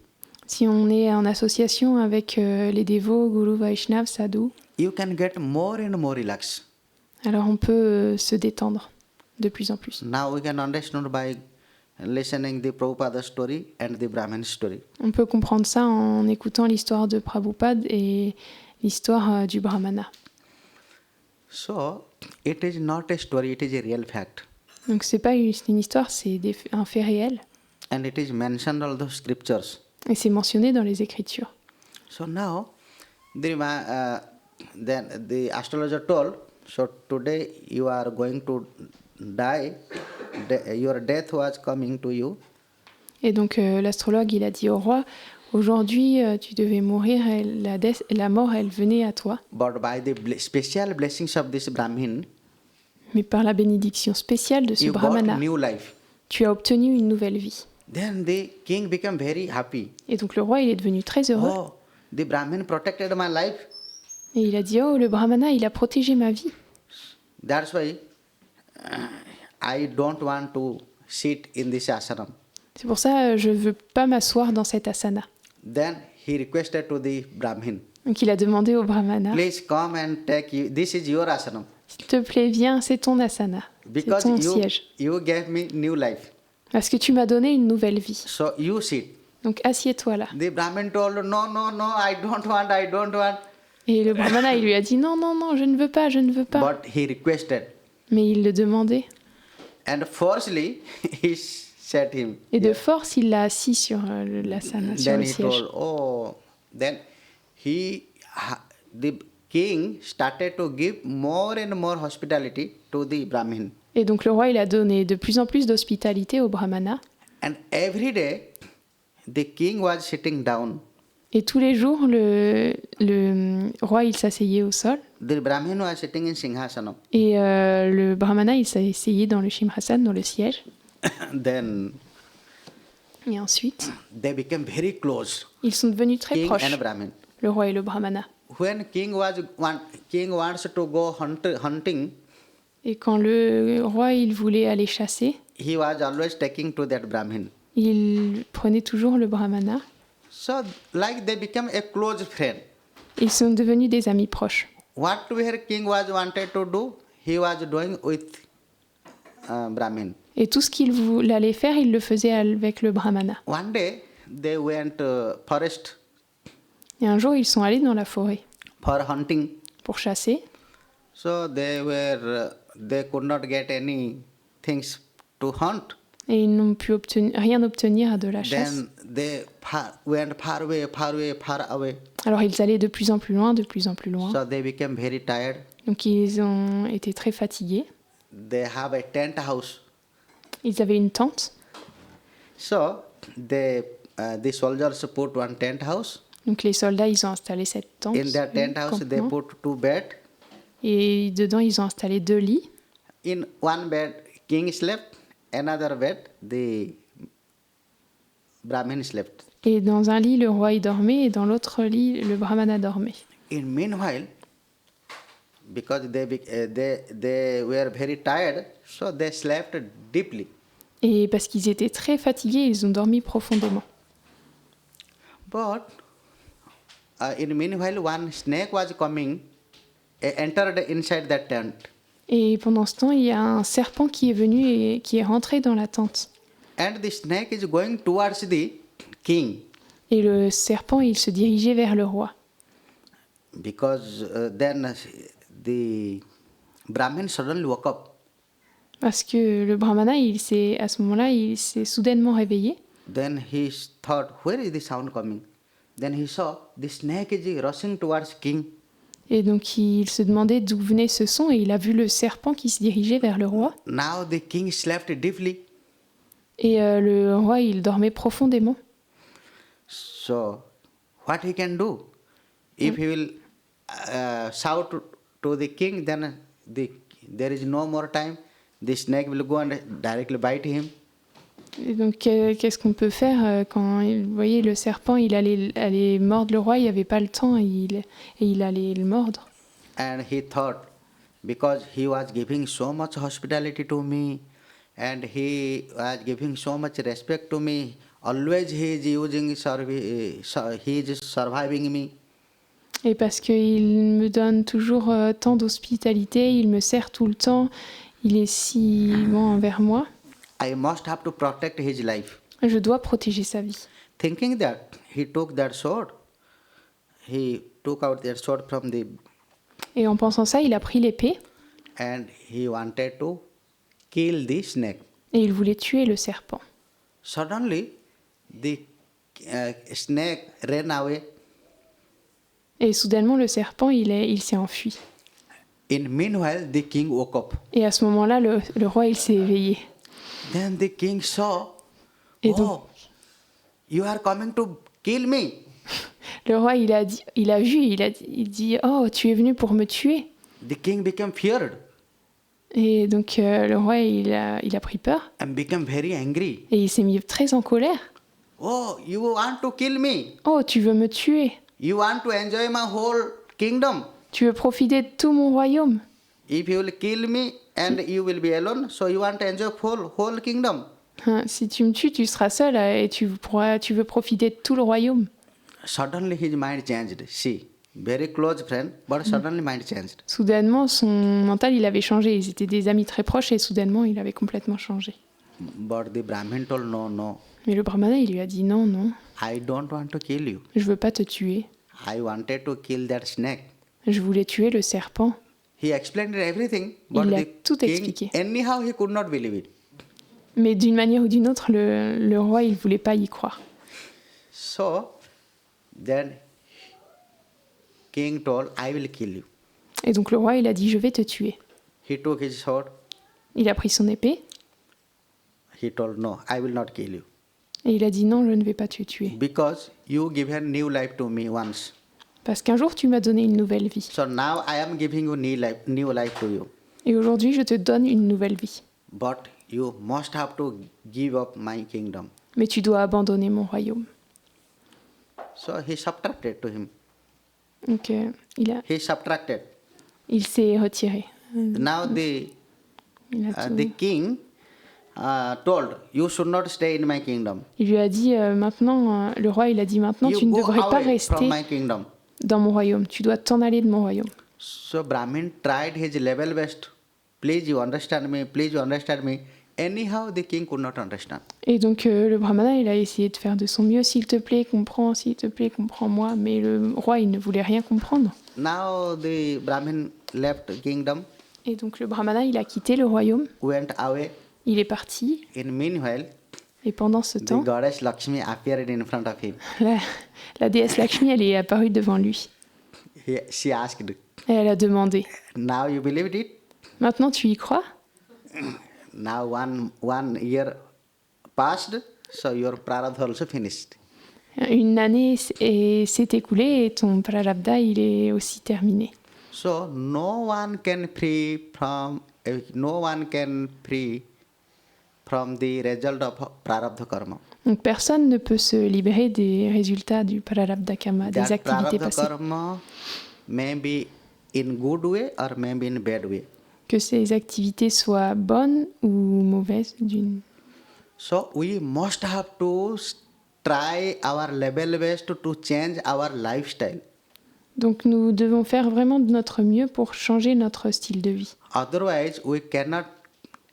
si on est en association avec les dévots, Guru, Vaishnav, Sadhu, you can get more and more relaxed. alors on peut se détendre de plus en plus. Now we can understand by listening the Prabhupada story and the Brahmin story. On peut comprendre ça en écoutant l'histoire de Prabhupada et l'histoire du brahmana. So it is not a story, it is a real fact. Donc c'est pas une histoire, c'est un fait réel And it is mentioned all the scriptures. et c'est mentionné dans les Écritures. So now then the astrologer told, so today you are going to die, your death was coming to you. Et donc l'astrologue, il a dit au roi, aujourd'hui tu devais mourir et la mort, elle venait à toi. But by the special blessings of this Brahmin, Mais par la bénédiction spéciale de ce you got brahmana, new life. tu as obtenu une nouvelle vie. Then the king became very happy. Et donc le roi, il est devenu très heureux. Oh, the Brahmin protected my life. Et il a dit, oh, le brahmana, il a protégé ma vie. That's why I don't want to sit in this ashram. C'est pour ça je ne veux pas m'asseoir dans cet asana. Then he requested to the Brahmin, Donc il a demandé au brahmana, please come and take you. This is your ashram. s'il te plaît, viens, c'est ton asana. C'est Because ton siège. you gave me new life. Parce que tu m'as donné une nouvelle vie. So you sit. Donc assieds-toi là. The Brahmin told, no, I don't want. Et le brahmana, il lui a dit, non, je ne veux pas, je ne veux pas. But he requested. Mais il le demandait. And forcefully he set him. Et de force, il l'a assis sur l'asana, sur Then le he siège. told, then the king started to give more and more hospitality to the Brahmin. Et donc le roi, il a donné de plus en plus d'hospitalité au brahmana. And every day, the king was sitting down Et tous les jours, le roi, il s'asseyait au sol. The Brahmin was sitting in Singhasanam. Et le brahmana, il s'asseyait dans le Shimhasan, dans le siège. Then Et ensuite, they became very close, ils sont devenus très king proches, and Brahmin. le roi et le brahmana. When king wants to go hunting, Et quand le roi, il voulait aller chasser, he was always taking to that Brahmin. il prenait toujours le brahmana. So like they become a close friend. Ils sont devenus des amis proches. Whatever king was wanted to do, he was doing with Brahmin. Et tout ce qu'il allait faire, il le faisait avec le brahmana. One day they went forest Et un jour, ils sont allés dans la forêt for hunting. pour chasser. So they could not get any things to hunt. Et ils n'ont pu rien obtenir de la chasse. Then they went far away, far away, far away. Alors ils allaient de plus en plus loin, de plus en plus loin. So they became very tired. Donc ils ont été très fatigués. They have a tent house. Ils avaient une tente. So the soldiers put one tent house. Donc les soldats, ils ont installé cette tente. In that tent house, they campement. put two beds. Et dedans, ils ont installé 2 lits. In one bed, king slept. Another bed, the Brahmin slept. Et dans un lit, le roi y dormait. Et dans l'autre lit, le brahmana dormait. In meanwhile, because they were very tired, so they slept deeply. Et parce qu'ils étaient très fatigués, ils ont dormi profondément. But in meanwhile, one snake was coming, entered inside that tent. Et pendant ce temps, il y a un serpent qui est venu et qui est rentré dans la tente. And the snake is going towards the king. Et le serpent, il se dirigeait vers le roi. Because then the Brahmin suddenly woke up. Parce que le brahmana, à ce moment-là, il s'est soudainement réveillé. Then he thought, where is the sound coming? Then he saw the snake is rushing towards king. Et donc il se demandait d'où venait ce son et il a vu le serpent qui se dirigeait vers le roi. Now the king slept deeply. Et le roi, il dormait profondément. So what he can do? If he will shout to the king, then there is no more time. The snake will go and directly bite him. Et donc qu'est-ce qu'on peut faire quand, vous voyez, le serpent, il allait mordre le roi, il n'y avait pas le temps et il allait le mordre. And he thought, because he was giving so much hospitality to me, and he was giving so much respect to me, always he is surviving me. Et parce qu'il me donne toujours tant d'hospitalité, il me sert tout le temps, il est si bon envers moi, I must have to protect his life. je dois protéger sa vie. Thinking that, he took that sword. He took out that sword from the, Et en pensant ça, il a pris l'épée and he wanted to kill the snake. et il voulait tuer le serpent. Suddenly, the snake ran away. Et soudainement, le serpent, il s'est enfui. In meanwhile, the king woke up. Et à ce moment-là, le roi, il s'est éveillé. Then the king saw, Et oh, donc, you are coming to kill me. le roi, il a vu, il dit, oh, tu es venu pour me tuer. The king became feared Et donc, le roi, il a pris peur and became very angry. et il s'est mis très en colère. Oh, you want to kill me? Oh, tu veux me tuer? You want to enjoy my whole kingdom? Tu veux profiter de tout mon royaume? If you will kill me and you will be alone, so you want to enjoy whole kingdom. Hein, si tu me tues, tu seras seul et tu veux profiter de tout le royaume. Suddenly his mind changed. See, very close friend, but suddenly mind changed. Soudainement, son mental, il avait changé. Ils étaient des amis très proches et soudainement, il avait complètement changé. But the Brahmin told, no, no, Mais le brahmana, il lui a dit non, non, I don't want to kill you. je veux pas te tuer. I wanted to kill that snake. Je voulais tuer le serpent. He explained everything, but Il a the tout king, expliqué. anyhow, he could not believe it. Mais d'une manière ou d'une autre, le roi, il voulait pas y croire. So, then king told, I will kill you. Et donc le roi, il a dit, je vais te tuer. He took his sword. Il a pris son épée He told, no, I will not kill you. Et il a dit non, je ne vais pas te tuer. because you given new life to me once. Parce qu'un jour, tu m'as donné une nouvelle vie. So now I am giving you new life to you. Et aujourd'hui, je te donne une nouvelle vie. But you must have to give up my kingdom. Mais tu dois abandonner mon royaume. So he subtracted to him. Donc, He subtracted. il s'est retiré. Now Il a tout- the king told, you should not stay in my kingdom. Il lui a dit maintenant, le roi, il a dit maintenant, You tu ne go devrais pas away from rester my kingdom. dans mon royaume. Tu dois t'en aller de mon royaume. So Brahmin tried his level best. Please you understand me. Please you understand me. Anyhow, the king could not understand. Et donc, le brahmana, il a essayé de faire de son mieux. S'il te plaît, comprends. S'il te plaît, comprends-moi. Mais le roi, il ne voulait rien comprendre. Now the Brahmin left kingdom, Et donc, le brahmana, il a quitté le royaume. went away. Il est parti. In meanwhile, Et pendant ce the temps, goddess Lakshmi appeared in front of him. la déesse Lakshmi, elle est apparue devant lui. She asked, Et elle a demandé, now you believed it? maintenant tu y crois? Now one year passed, so your prarabdha also finished. Une année s'est écoulée et ton prarabdha, il est aussi terminé. So no one can free from the result of prarabdha karma. Donc personne ne peut se libérer des résultats du prarabdha karma, des That activités prarabdha passées. karma may be in good way or may be in bad way. Que ces activités soient bonnes ou mauvaises. So we must have to try our level best to change our lifestyle. Donc nous devons faire vraiment de notre mieux pour changer notre style de vie. Otherwise, we cannot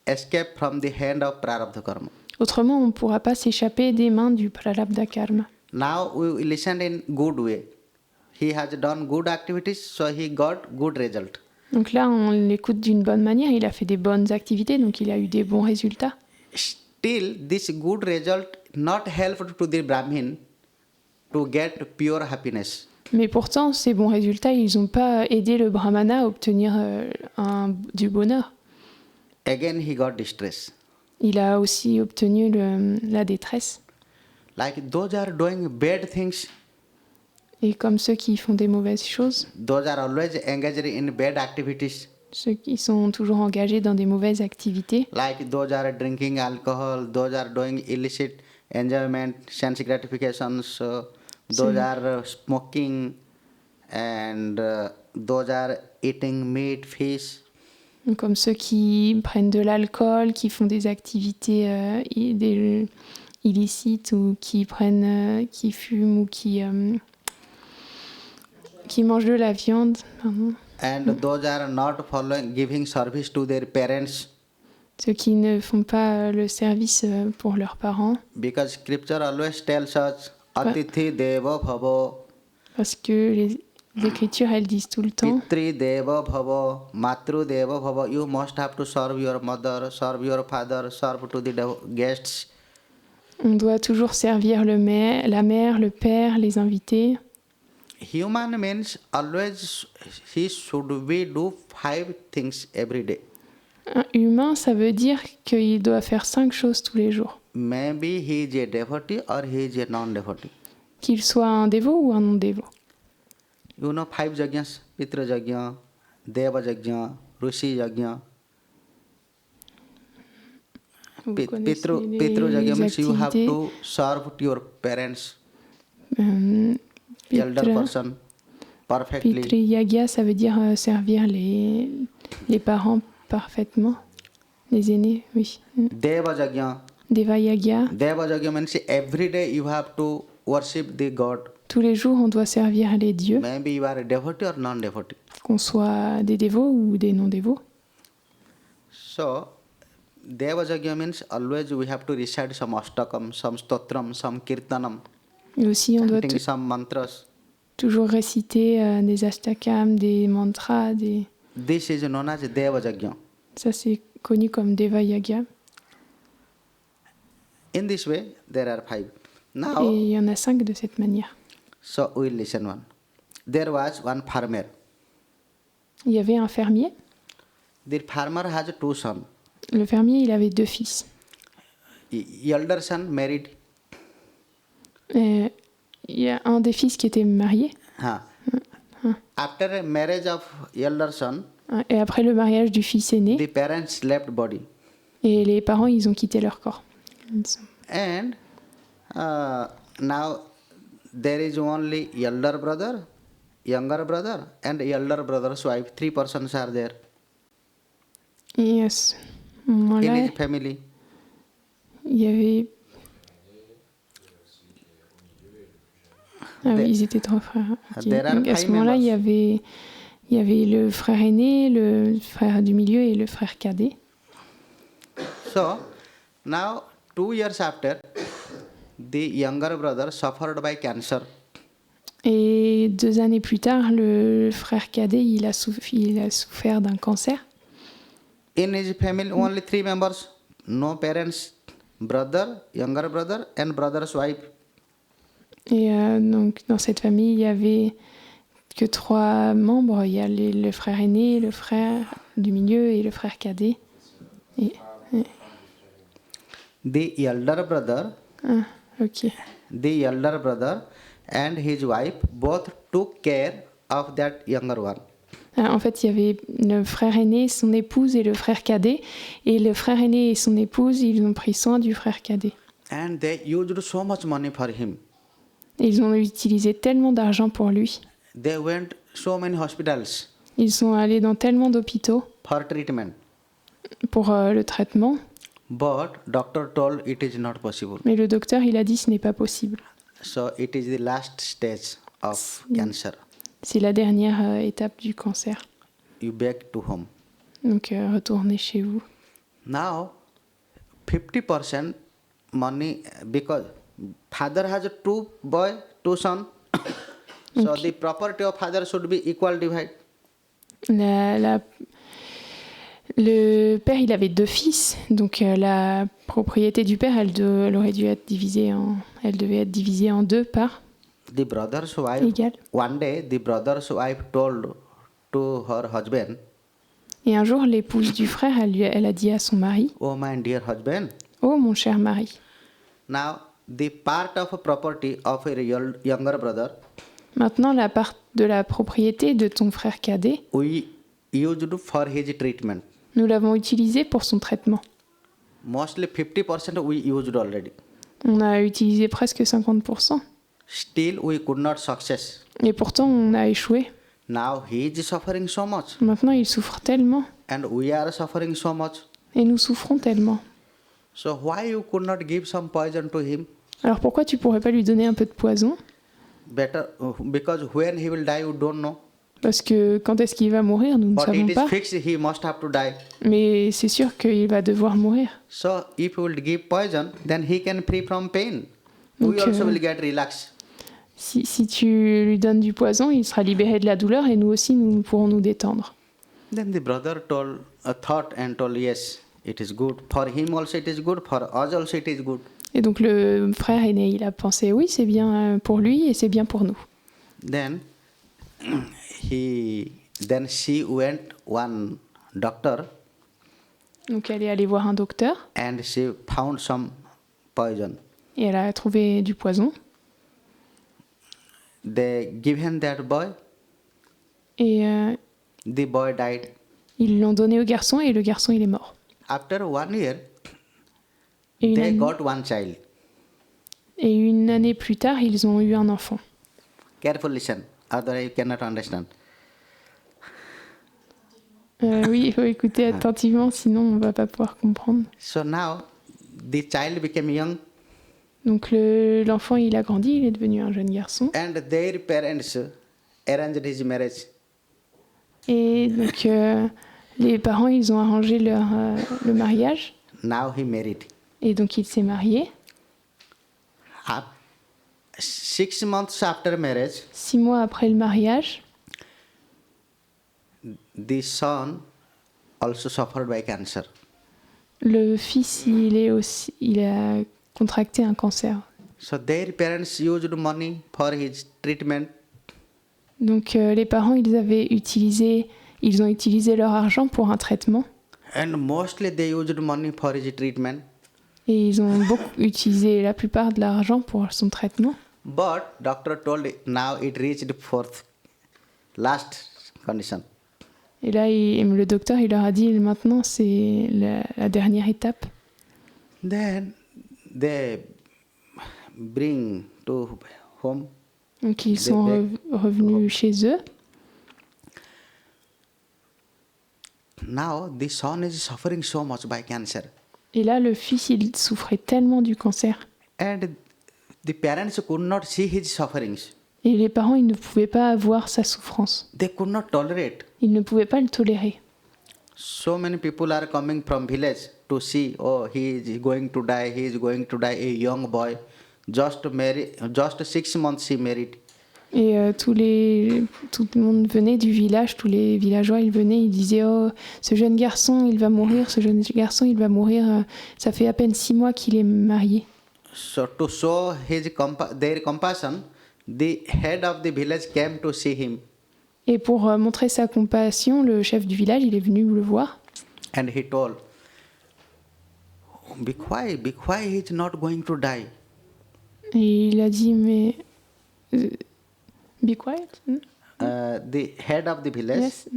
escape from the hand of prarabdha karma. Autrement, on ne pourra pas s'échapper des mains du prarabdha karma. Now we listen in good way. He has done good activities, so he got good result. Donc là, on l'écoute d'une bonne manière. Il a fait des bonnes activités, donc il a eu des bons résultats. Still, this good result not helped to the Brahmin to get pure happiness. Mais pourtant, ces bons résultats, ils n'ont pas aidé le brahmana à obtenir du bonheur. Again, he got distress. Il a aussi obtenu la détresse. Like those are doing bad things, Et comme ceux qui font des mauvaises choses, those are always engaged in bad activities. ceux qui sont toujours engagés dans des mauvaises activités, Like those are drinking alcohol, those are doing illicit enjoyment, sense gratifications, those are smoking, and those are eating meat, fish. comme ceux qui prennent de l'alcool, qui font des activités illicites ou qui fument ou qui mangent de la viande. Pardon. And those are not giving service to their parents, Ceux qui ne font pas le service pour leurs parents, because scripture always tells us Atithi Deva Bhava, parce que les Écritures, elles disent tout le temps, Pitri Deva Bhava, Matru Deva Bhava. You must have to serve your mother, serve your father, serve to the guests. on doit toujours servir la mère, le père, les invités. Human means always he should be do 5 things every day. Un humain, ça veut dire qu'il doit faire 5 choses tous les jours. Maybe he is a devotee or he is a non-devotee. Qu'il soit un dévot ou un non-dévot. You know 5 yajnas, Pitra yajna, Deva yajna, Rishi yajna. Vous connaissez Pitru yajna means you have activités. to serve your parents, elder Pitra, person perfectly. Pitri Yaga, ça veut dire servir les parents parfaitement. Les aînés, oui. Deva yajna. Deva Yaga. Deva yajna means every day you have to worship the God. Tous les jours, on doit servir les dieux, Maybe you are a devotee or non-devotee. qu'on soit des dévots ou des non-dévots. So, Deva yajna means always we have to recite some astakam, some stotram, some kirtanam, Et aussi, on doit chanting some mantras. toujours réciter des astakams, des mantras. This is known as Deva yajna. Ça, c'est connu comme Deva Yaga. In this way, there are 5. Et Now, il y en a 5 de cette manière. so we will listen one. There was one farmer. Il y avait un fermier. The farmer has 2 sons. Le fermier, il avait 2 fils. Elder son married. Il y a un des fils qui était marié. Huh. After marriage of elder son, Et après le mariage du fils aîné, the parents left body. et les parents, ils ont quitté leur corps. And now there is only elder brother, younger brother, and elder brother's wife. 3 persons are there Et à ce in moment-là, his family. il y avait... Ah oui, ils étaient 3 frères. Ok. There are Donc à ce 5 moment-là, il members. y avait le frère aîné, le frère du milieu et le frère cadet. So now 2 years after, the younger brother suffered by cancer. Et 2 années plus tard, le frère cadet, il a souffert d'un cancer. In his family, only 3 members, no parents, brother, younger brother, and brother's wife. Et donc, dans cette famille, il y avait que 3 membres. Il y a le frère aîné, le frère du milieu et le frère cadet. Et, The elder brother, ok. the elder brother, and his wife both took care of that younger one. En fait, il y avait le frère aîné, son épouse et le frère cadet. Et le frère aîné et son épouse, ils ont pris soin du frère cadet. And they used so much money for him. Et ils ont utilisé tellement d'argent pour lui. They went so many hospitals Ils sont allés dans tellement d'hôpitaux for treatment. pour le traitement. But doctor told it is not possible. Mais le docteur, il a dit ce n'est pas possible. So it is the last stage of cancer. C'est la dernière étape du cancer. You back to home. Donc, retournez chez vous. Now, 50% money because father has 2 boys, 2 sons. So Okay. the property of father should be equal divide. Le père, il avait 2 fils. Donc, la propriété du père, elle aurait dû être elle devait être divisée en 2 parts The brother's wife, égales. one day the brother's wife told to her husband, Et un jour, l'épouse du frère, elle a dit à son mari, "Oh my dear husband, « Oh, mon cher mari, now the part of a property of a younger brother maintenant, la part de la propriété de ton frère cadet, we used for his treatment. nous l'avons utilisée pour son traitement. Mostly 50% we used already. On a utilisé presque 50%. Still we could not success. Et pourtant, on a échoué. Now he is suffering so much Maintenant, il souffre tellement. and we are suffering so much. Et nous souffrons tellement. So why you could not give some poison to him? Alors pourquoi tu pourrais pas lui donner un peu de poison? Better because when he will die you don't know. Parce que quand est-ce qu'il va mourir, nous ne But savons it is pas. fixed he must have to die. Mais c'est sûr qu'il va devoir mourir. So if you will give poison, then he can free from pain. We Donc, also will get relaxed. Si tu lui donnes du poison, il sera libéré de la douleur et nous aussi, nous pourrons nous détendre. Then the brother thought and told, yes, it is good. For him also it is good. For us also it is good. Et donc le frère aîné, il a pensé, oui, c'est bien pour lui et c'est bien pour nous. Then she went one doctor Donc elle est allée voir un docteur and she found some poison. et elle a trouvé du poison. They given that boy. Et The boy died. ils l'ont donné au garçon et le garçon, il est mort. After 1 year, Et they une, got one child. et une année plus tard, ils ont eu un enfant. Careful listen, otherwise you cannot understand. Oui, il faut écouter attentivement, sinon on ne va pas pouvoir comprendre. So now the child became young Donc l'enfant, il a grandi, il est devenu un jeune garçon. and their parents arranged his marriage. Et donc les parents, ils ont arrangé le mariage. Now he married. Et donc il s'est marié. 6 months after marriage, 6 mois après le mariage, the son also suffered by cancer. le fils, il a contracté un cancer. So their parents used money for his treatment. Donc les parents, ils ont utilisé leur argent pour un traitement. And mostly they used money for his treatment. Et ils ont beaucoup utilisé la plupart de l'argent pour son traitement. But doctor told now it reached fourth, last condition. Et là, le docteur, il leur a dit, maintenant, c'est la dernière étape. Then they bring to home. Donc, ils sont revenus chez eux. Now the son is suffering so much by cancer. Et là, le fils, il souffrait tellement du cancer. And the parents could not see his sufferings. Et les parents, ils ne pouvaient pas voir sa souffrance. They could not tolerate. Ils ne pouvaient pas le tolérer. So many people are coming from village to see, oh, he is going to die, he is going to die, a young boy, just 6 months he married. Et tout le monde venait du village, tous les villageois, ils venaient, ils disaient, oh, ce jeune garçon, il va mourir, ce jeune garçon, il va mourir, ça fait à peine 6 mois qu'il est marié. So to show their compassion, the head of the village came to see him, Et pour montrer sa compassion, le chef du village, il est venu le voir. and he told, be quiet, he is not going to die. Et il a dit, mais... be quiet. The head of the village, Yes.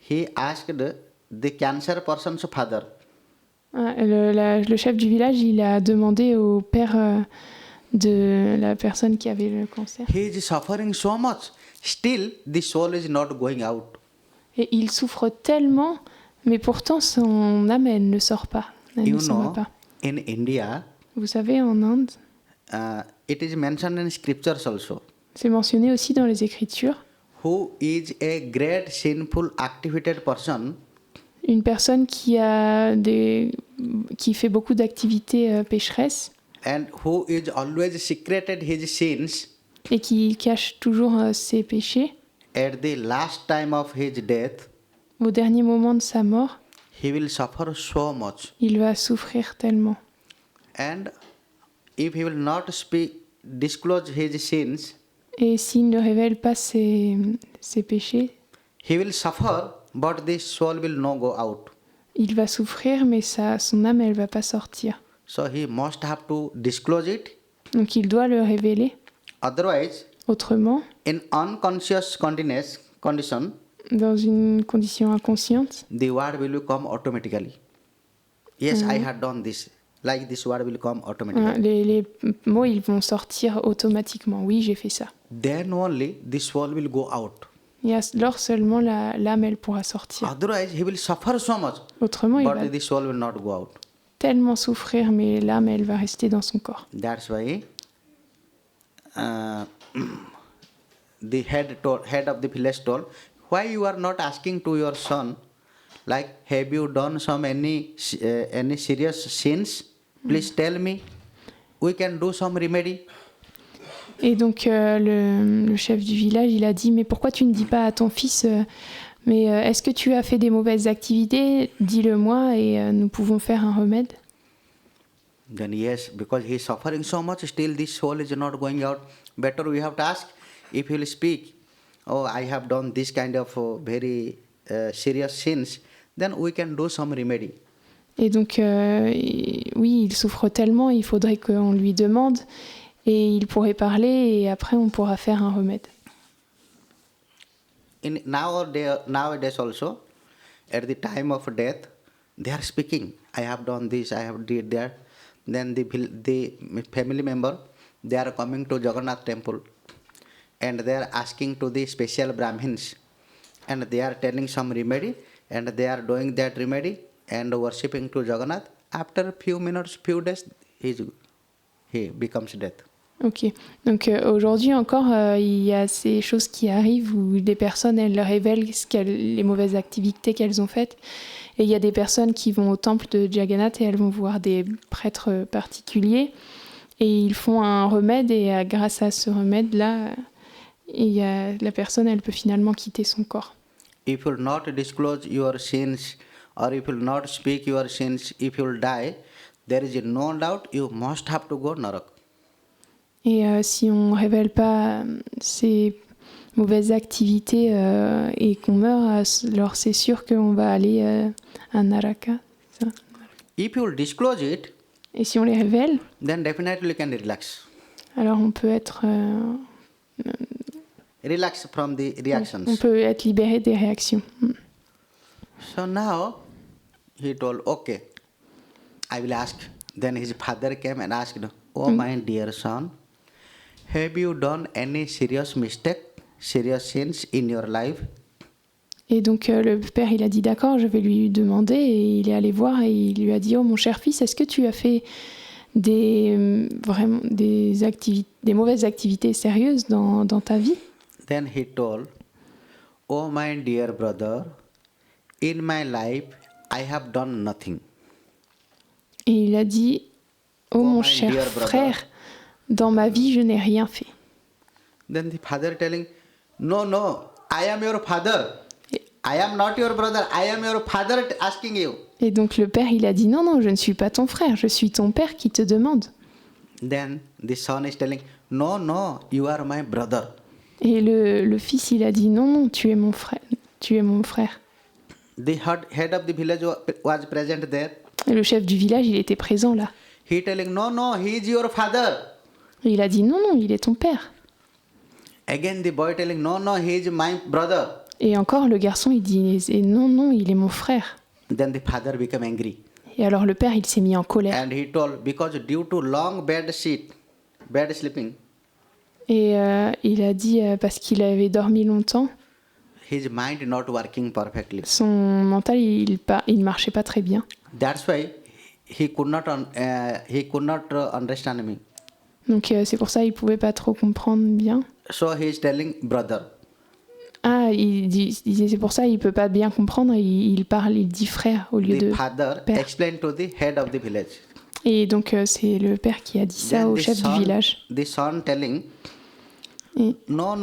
he asked the cancer person's father, Ah, le chef du village, il a demandé au père de la personne qui avait le cancer. he is suffering so much, still the soul is not going out. Et il souffre tellement, mais pourtant son âme, elle ne sort pas. Elle You ne s'en va know, pas. in India, Vous savez, en Inde, it is mentioned in scriptures also, c'est mentionné aussi dans les Écritures, who is a great sinful activated person, une personne qui fait beaucoup d'activités pécheresses and who is always secreted his sins, et qui cache toujours ses péchés. at the last time of his death, Au dernier moment de sa mort, he will suffer so much. il va souffrir tellement. And if he will not disclose his sins, Et s'il ne révèle pas ses péchés, he will suffer, but the soul will not go out. il va souffrir, mais son âme, elle va pas sortir. So he must have to disclose it. Donc il doit le révéler. Otherwise, Autrement, in unconscious condition, dans une condition inconsciente, the word will come automatically. Yes, I had done this. Like this word will come automatically. les mots, ils vont sortir automatiquement. Oui, j'ai fait ça. Then only the soul will go out. Et alors seulement l'âme, elle pourra sortir. Otherwise, he will suffer so much, Autrement, il va but the soul will not go out. tellement souffrir, mais l'âme, elle va rester dans son corps. That's why the head of the village told, why you are not asking to your son, like, have you done any serious sins? Please tell me. We can do some remedy. Et donc le chef du village, il a dit, mais pourquoi tu ne dis pas à ton fils, mais est-ce que tu as fait des mauvaises activités? Dis-le-moi et nous pouvons faire un remède. Then yes, because he is suffering so much, still this soul is not going out. Better we have to ask if he will speak. Oh, I have done this kind of very serious sins. Then we can do some remedy. Et donc, oui, il souffre tellement, il faudrait qu'on lui demande et il pourrait parler et après on pourra faire un remède. In nowadays also, at the time of death, they are speaking. I have done this, I have did that. Then the family member, they are coming to Jagannath temple, and they are asking to the special Brahmins, and they are telling some remedy, and they are doing that remedy and worshipping to Jagannath. After few minutes, few days, he becomes death. Ok, donc aujourd'hui encore, il y a ces choses qui arrivent où des personnes, elles révèlent les mauvaises activités qu'elles ont faites. Et il y a des personnes qui vont au temple de Jagannath et elles vont voir des prêtres particuliers. Et ils font un remède et grâce à ce remède-là, la personne, elle peut finalement quitter son corps. If you will not disclose your sins, or if you will not speak your sins, if you will die, there is no doubt you must have to go Narak. Et si on ne révèle pas ces mauvaises activités et qu'on meurt, alors c'est sûr qu'on va aller à Naraka. Ça. If you will disclose it, Et si on les révèle, then definitely you can relax. Alors on peut être, Relax from the on reactions. peut être libéré des réactions. So now he told, okay, I will ask. Then his father came and asked, oh my dear son, have you done any serious mistake, serious sins in your life? Et donc le père, il a dit d'accord, je vais lui demander, et il est allé voir et il lui a dit, oh mon cher fils, est-ce que tu as fait vraiment des mauvaises activités sérieuses dans ta vie? Then he told, oh my dear brother, in my life I have done nothing. Et il a dit, oh mon my cher dear brother. frère, dans ma vie, je n'ai rien fait. Then the father telling, no, I am your father. I am not your brother. I am your father asking you. Et donc le père, il a dit, non, je ne suis pas ton frère, je suis ton père qui te demande. Then the son is telling, no, you are my brother. Et le fils, il a dit, non, tu es mon frère. Tu es mon frère. The head of the village was present there. Et le chef du village, il était présent là. He telling, no, he is your father. Et il a dit, non, il est ton père. Again the boy telling, no, he is my brother. Et encore, le garçon, il dit, non, il est mon frère. Then the father became angry. Et alors le père, il s'est mis en colère. And he told, because due to long bad sleeping, Et il a dit, parce qu'il avait dormi longtemps, his mind not working perfectly. son mental, il ne marchait pas très bien. That's why he could not understand me. Donc c'est pour ça qu'il ne pouvait pas trop comprendre bien. So he is telling brother. Ah, il disait, c'est pour ça qu'il ne peut pas bien comprendre, et il dit frère au lieu The de father père. explained to the head of the village. Et donc c'est le père qui a dit ça Then au the chef du village. The son telling, Et, no,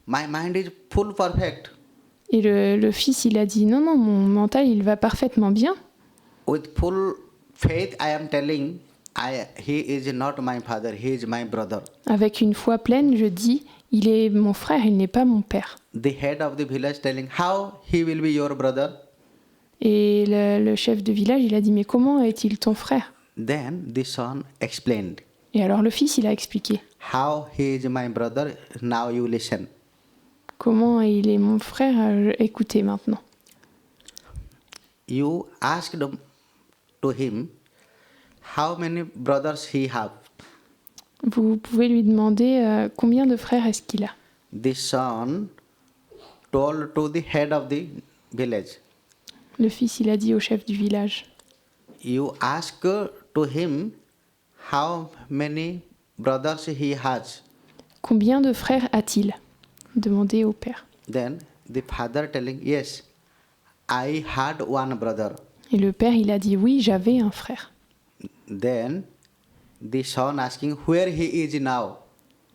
my mind is full perfect. et le fils, il a dit, non, mon mental, il va parfaitement bien. With full faith I am telling, he is not my father, he is my brother. Avec une foi pleine, je dis, il est mon frère, il n'est pas mon père. The head of the village telling, how he will be your brother? Et le chef de village, il a dit, mais comment est-il ton frère? Then the son explained, Et alors le fils, il a expliqué, how he is my brother, now you listen. comment il est mon frère, écoutez maintenant. You asked to him, how many brothers he have? Vous pouvez lui demander combien de frères est-ce qu'il a. The son told to the head of the village. Le fils, il a dit au chef du village, You ask to him how many brothers he has. combien de frères a-t-il? Demandez au père. Then the father telling, yes, I had one brother. Et le père, il a dit, oui, j'avais un frère. Then the son asking, where he is now?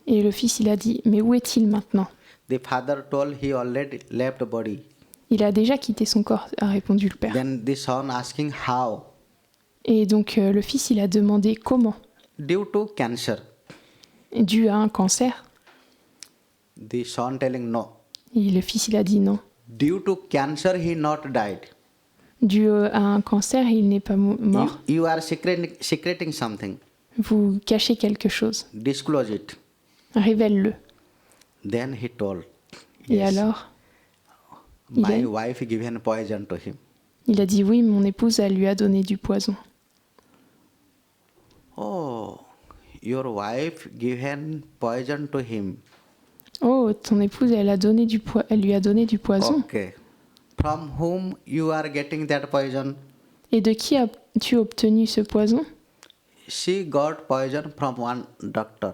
Et le fils, il a dit, mais où est-il maintenant? The father told, he already left body. Il a déjà quitté son corps, a répondu le père. Then the son asking, how? Et donc le fils, il a demandé comment? Due to cancer. Dû à un cancer? The son telling, no. Et le fils, il a dit non. Due to cancer, he not died. Dû à un cancer, il n'est pas mort. You are secreting something. Vous cachez quelque chose. Disclose it. Révèle-le. Then he told, Et yes, alors, my wife given poison to him. il a dit oui, mon épouse, elle lui a donné du poison. Oh, your wife given poison to him. Oh, ton épouse, elle lui a donné du poison. Okay. From whom you are getting that poison? Et de qui as-tu obtenu ce poison? She got poison from one doctor.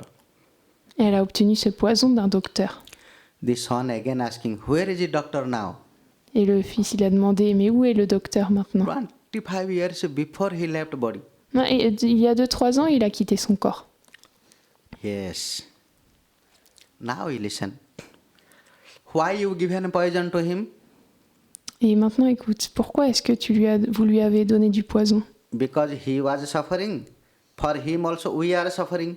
Elle a obtenu ce poison d'un docteur. The son again asking, where is the doctor now? Et le fils, il a demandé, mais où est le docteur maintenant? 25 years before he left body. Non, et il y a 2-3 ans, il a quitté son corps. Yes. Now you listen. Why you given poison to him? Et maintenant, écoute, pourquoi est-ce que vous lui avez donné du poison? Because he was suffering. For him also we are suffering.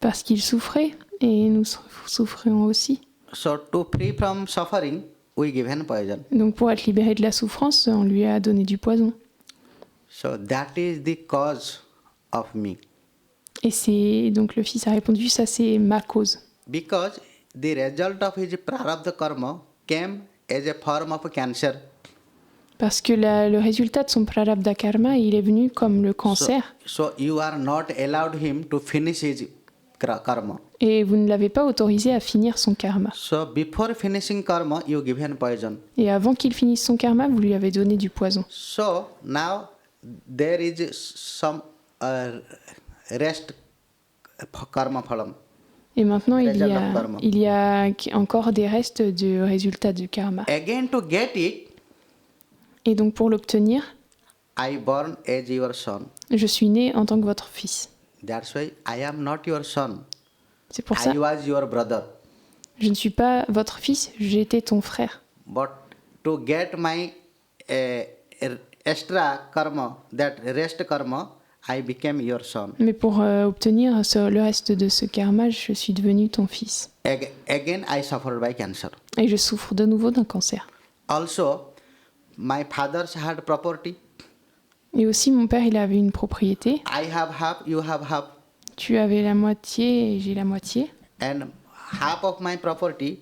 Parce qu'il souffrait, et nous souffrions aussi. So to free from suffering, we given poison. Donc pour être libéré de la souffrance, on lui a donné du poison. So that is the cause of me. Et donc le fils a répondu, ça c'est ma cause. Because the result of his prarabdha karma came as a form of cancer. Parce que le résultat de son prarabdha karma, il est venu comme le cancer. So you are not allowed him to finish his karma. Et vous ne l'avez pas autorisé à finir son karma. So before finishing karma, you give him poison. Et avant qu'il finisse son karma, vous lui avez donné du poison. So now there is some rest karma phalam. Et maintenant, Result of karma. il y a encore des restes du résultat du karma. Again to get it, Et donc pour l'obtenir, I born as your son. je suis né en tant que votre fils. That's why I am not your son. C'est pour ça. I was your brother. Je ne suis pas votre fils, j'étais ton frère. But to get my extra karma, that rest karma, I became your son. Mais pour obtenir le reste de ce karma, je suis devenu ton fils. Again, I suffered by cancer. Et je souffre de nouveau d'un cancer. Also, my father's had property. Et aussi, mon père, il avait une propriété. I have half, you have half. Tu avais la moitié et j'ai la moitié. And half of my property,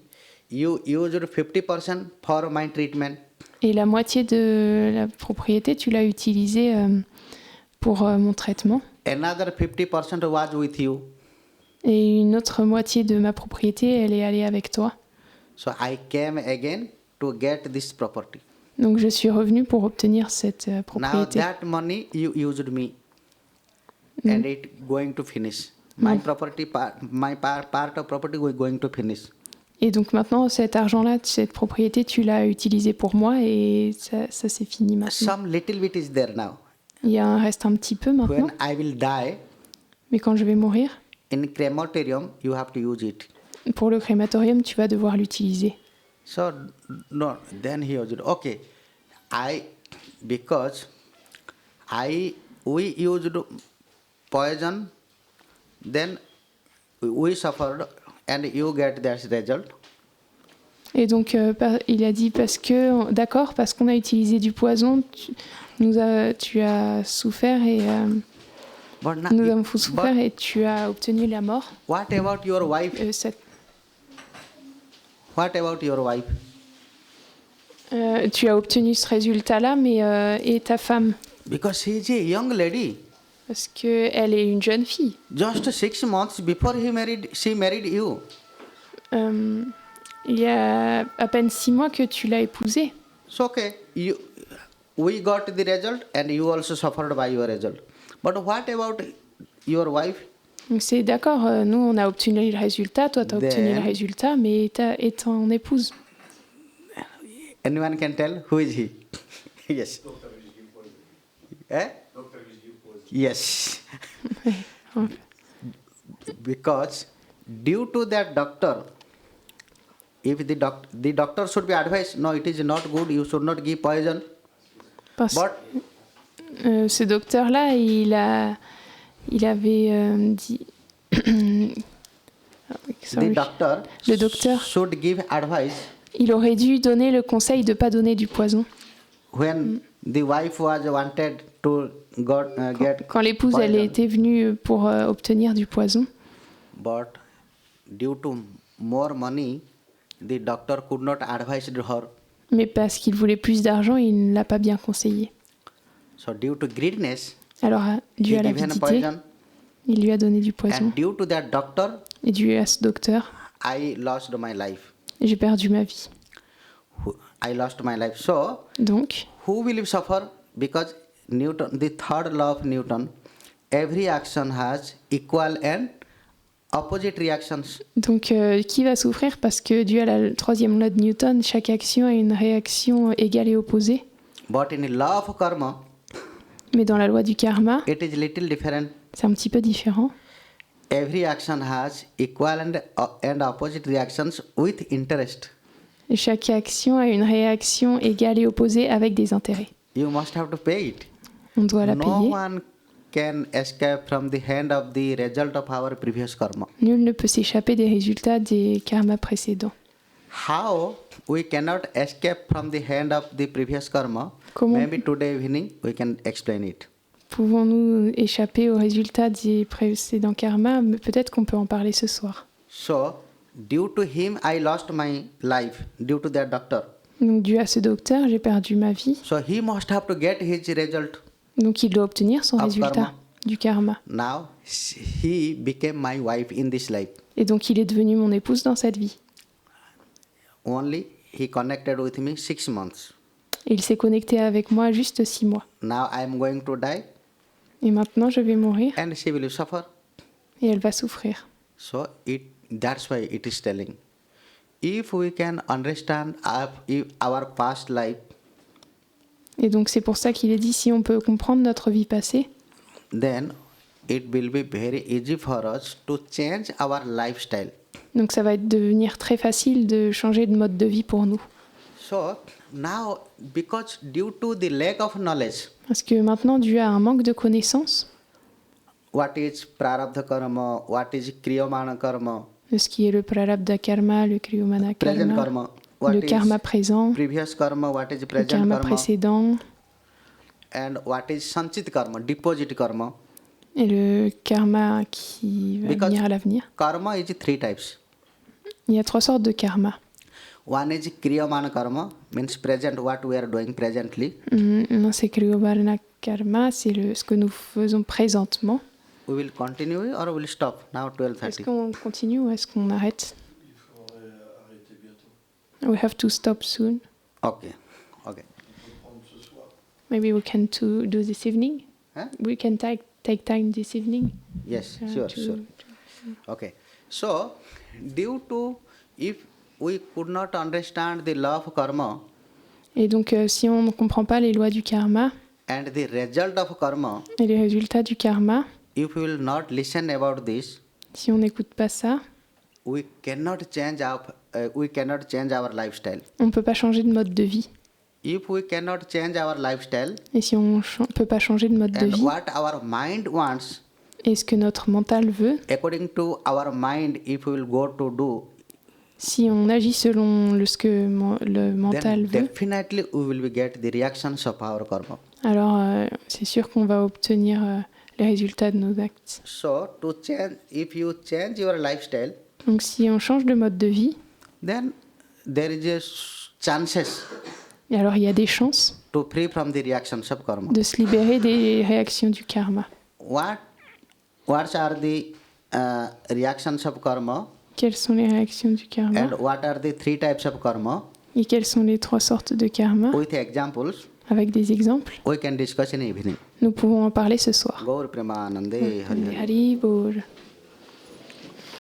you used 50% for my treatment. Et la moitié de la propriété, tu l'as utilisée pour mon traitement. Another 50% was with you. Et une autre moitié de ma propriété, elle est allée avec toi. So I came again to get this property. Donc je suis revenue pour obtenir cette Now propriété. that money you used me, and it going to finish. My property part, part of property we going to finish. Et donc maintenant, cet argent-là, cette propriété, tu l'as utilisé pour moi et ça c'est fini maintenant. Some little bit is there now. Il y a un reste un petit peu maintenant, When I will die mais quand je vais mourir, in crematorium, you have to use it. pour le crématorium, tu vas devoir l'utiliser. So no, then he used okay. Because we used poison, then we suffered, and you get that result. Et donc il a dit d'accord, parce qu'on a utilisé du poison, tu as souffert et But now, nous avons souffert et tu as obtenu la mort. what about your wife? What about your wife? Tu as obtenu ce résultat-là, mais et ta femme? Because she is a young lady. Parce qu'elle est une jeune fille. Just 6 months before she married you. Il y a à peine 6 mois que tu l'as épousée. So okay, we got the result, and you also suffered by your result. But what about your wife? Donc c'est d'accord, nous on a obtenu le résultat, toi tu as obtenu le résultat, mais et ton épouse? Anyone can tell who is he? Yes. Eh? Yes. Because due to that doctor, if the doctor should be advised, no, it is not good, you should not give poison. Parce But que ce docteur-là, il avait dit... the doctor Le docteur, should give advice il aurait dû donner le conseil de ne pas donner du poison. when the wife was wanted to get Quand l'épouse, elle poison. était venue pour obtenir du poison. But due to more money, the doctor could not advise her. Mais parce qu'il voulait plus d'argent, il ne l'a pas bien conseillé. So due to greediness, Alors, dû he à gave her l'avidité, poison. il lui a donné du poison. And due to that doctor, Et dû à ce docteur, I lost my life. j'ai perdu ma vie. I lost my life. So, Donc, who will suffer? Because Newton, the third law of Newton, every action has equal and opposite reactions. Qui va souffrir? Parce que dû à la troisième loi de Newton, chaque action a une réaction égale et opposée. But in the law of karma, Mais dans la loi du karma, it is little different. c'est un petit peu différent. Every action has equal and opposite reactions with interest. Et chaque action a une réaction égale et opposée avec des intérêts. You must have to pay it. On doit la No payer. one can escape from the hand of the result of our previous karma. Nul ne peut s'échapper des résultats des karmas précédents. How we cannot escape from the hand of the previous karma? Comment? Maybe today evening we can explain it. Pouvons-nous échapper aux résultats des précédents karmas? Mais peut-être qu'on peut en parler ce soir. So, due to him, I lost my life, due to that doctor. Donc, dû à ce docteur, j'ai perdu ma vie. So, he must have to get his result. Donc, il doit obtenir son Of résultat karma. du karma. Now, he became my wife in this life. Et donc, il est devenu mon épouse dans cette vie. Only he connected with me 6 months. Et il s'est connecté avec moi juste 6 mois. Now, I am going to die Et maintenant, je vais mourir and she will suffer. et elle va souffrir. So, that's why it is telling. If we can understand our past life, Et donc, c'est pour ça qu'il est dit, si on peut comprendre notre vie passée, then it will be very easy for us to change our lifestyle. donc ça va devenir très facile de changer de mode de vie pour nous. So now, because due to the lack of knowledge, Parce que maintenant, dû à un manque de connaissances what is prarabdha karma, what is kriyamana karma, de ce qui est le prarabdha karma, le kriyamana present karma, karma, what le is karma présent, previous karma, what is le present karma karma, précédent and what is sanchit karma, deposit karma. et le karma qui va Because venir à l'avenir. karma is 3 types. Il y a 3 sortes de karma. One is kriyamana karma, means present, what we are doing presently. Non, c'est kriyamana karma, c'est ce que nous faisons présentement. We will continue or we will stop now Est-ce 12:30. qu'on continue ou est-ce qu'on arrête? We have to stop soon. Okay, okay. Maybe we can do this evening. Huh? We can take time this evening. Yes, uh, sure, to- sure. Okay. So, due to if we could not understand the law of karma Et donc, si on ne comprend pas les lois du karma and the result of karma, et les résultats du karma, if we will not listen about this, si on n'écoute pas ça, we cannot change our lifestyle. on ne peut pas changer de mode de vie. If we cannot change our lifestyle Et si on ne peut pas changer de mode de and vie, what our mind wants, et ce que notre mental veut, according to our mind, if we will go to do, si on agit selon ce que le mental then veut, definitely we will get the reactions of our karma. alors c'est sûr qu'on va obtenir les résultats de nos actes. So, to change, if you change your lifestyle, Donc si on change de mode de vie, then there is a chances et alors il y a des chances to free from the reactions of karma. de se libérer des réactions du karma. What are the reactions of karma Quelles sont les réactions du karma and what are the 3 types of karma? et quelles sont les 3 sortes de karma? With examples, Avec des exemples, we can discuss in evening. nous pouvons en parler ce soir. Gaur Premanande Hari Hari. Hari Bol.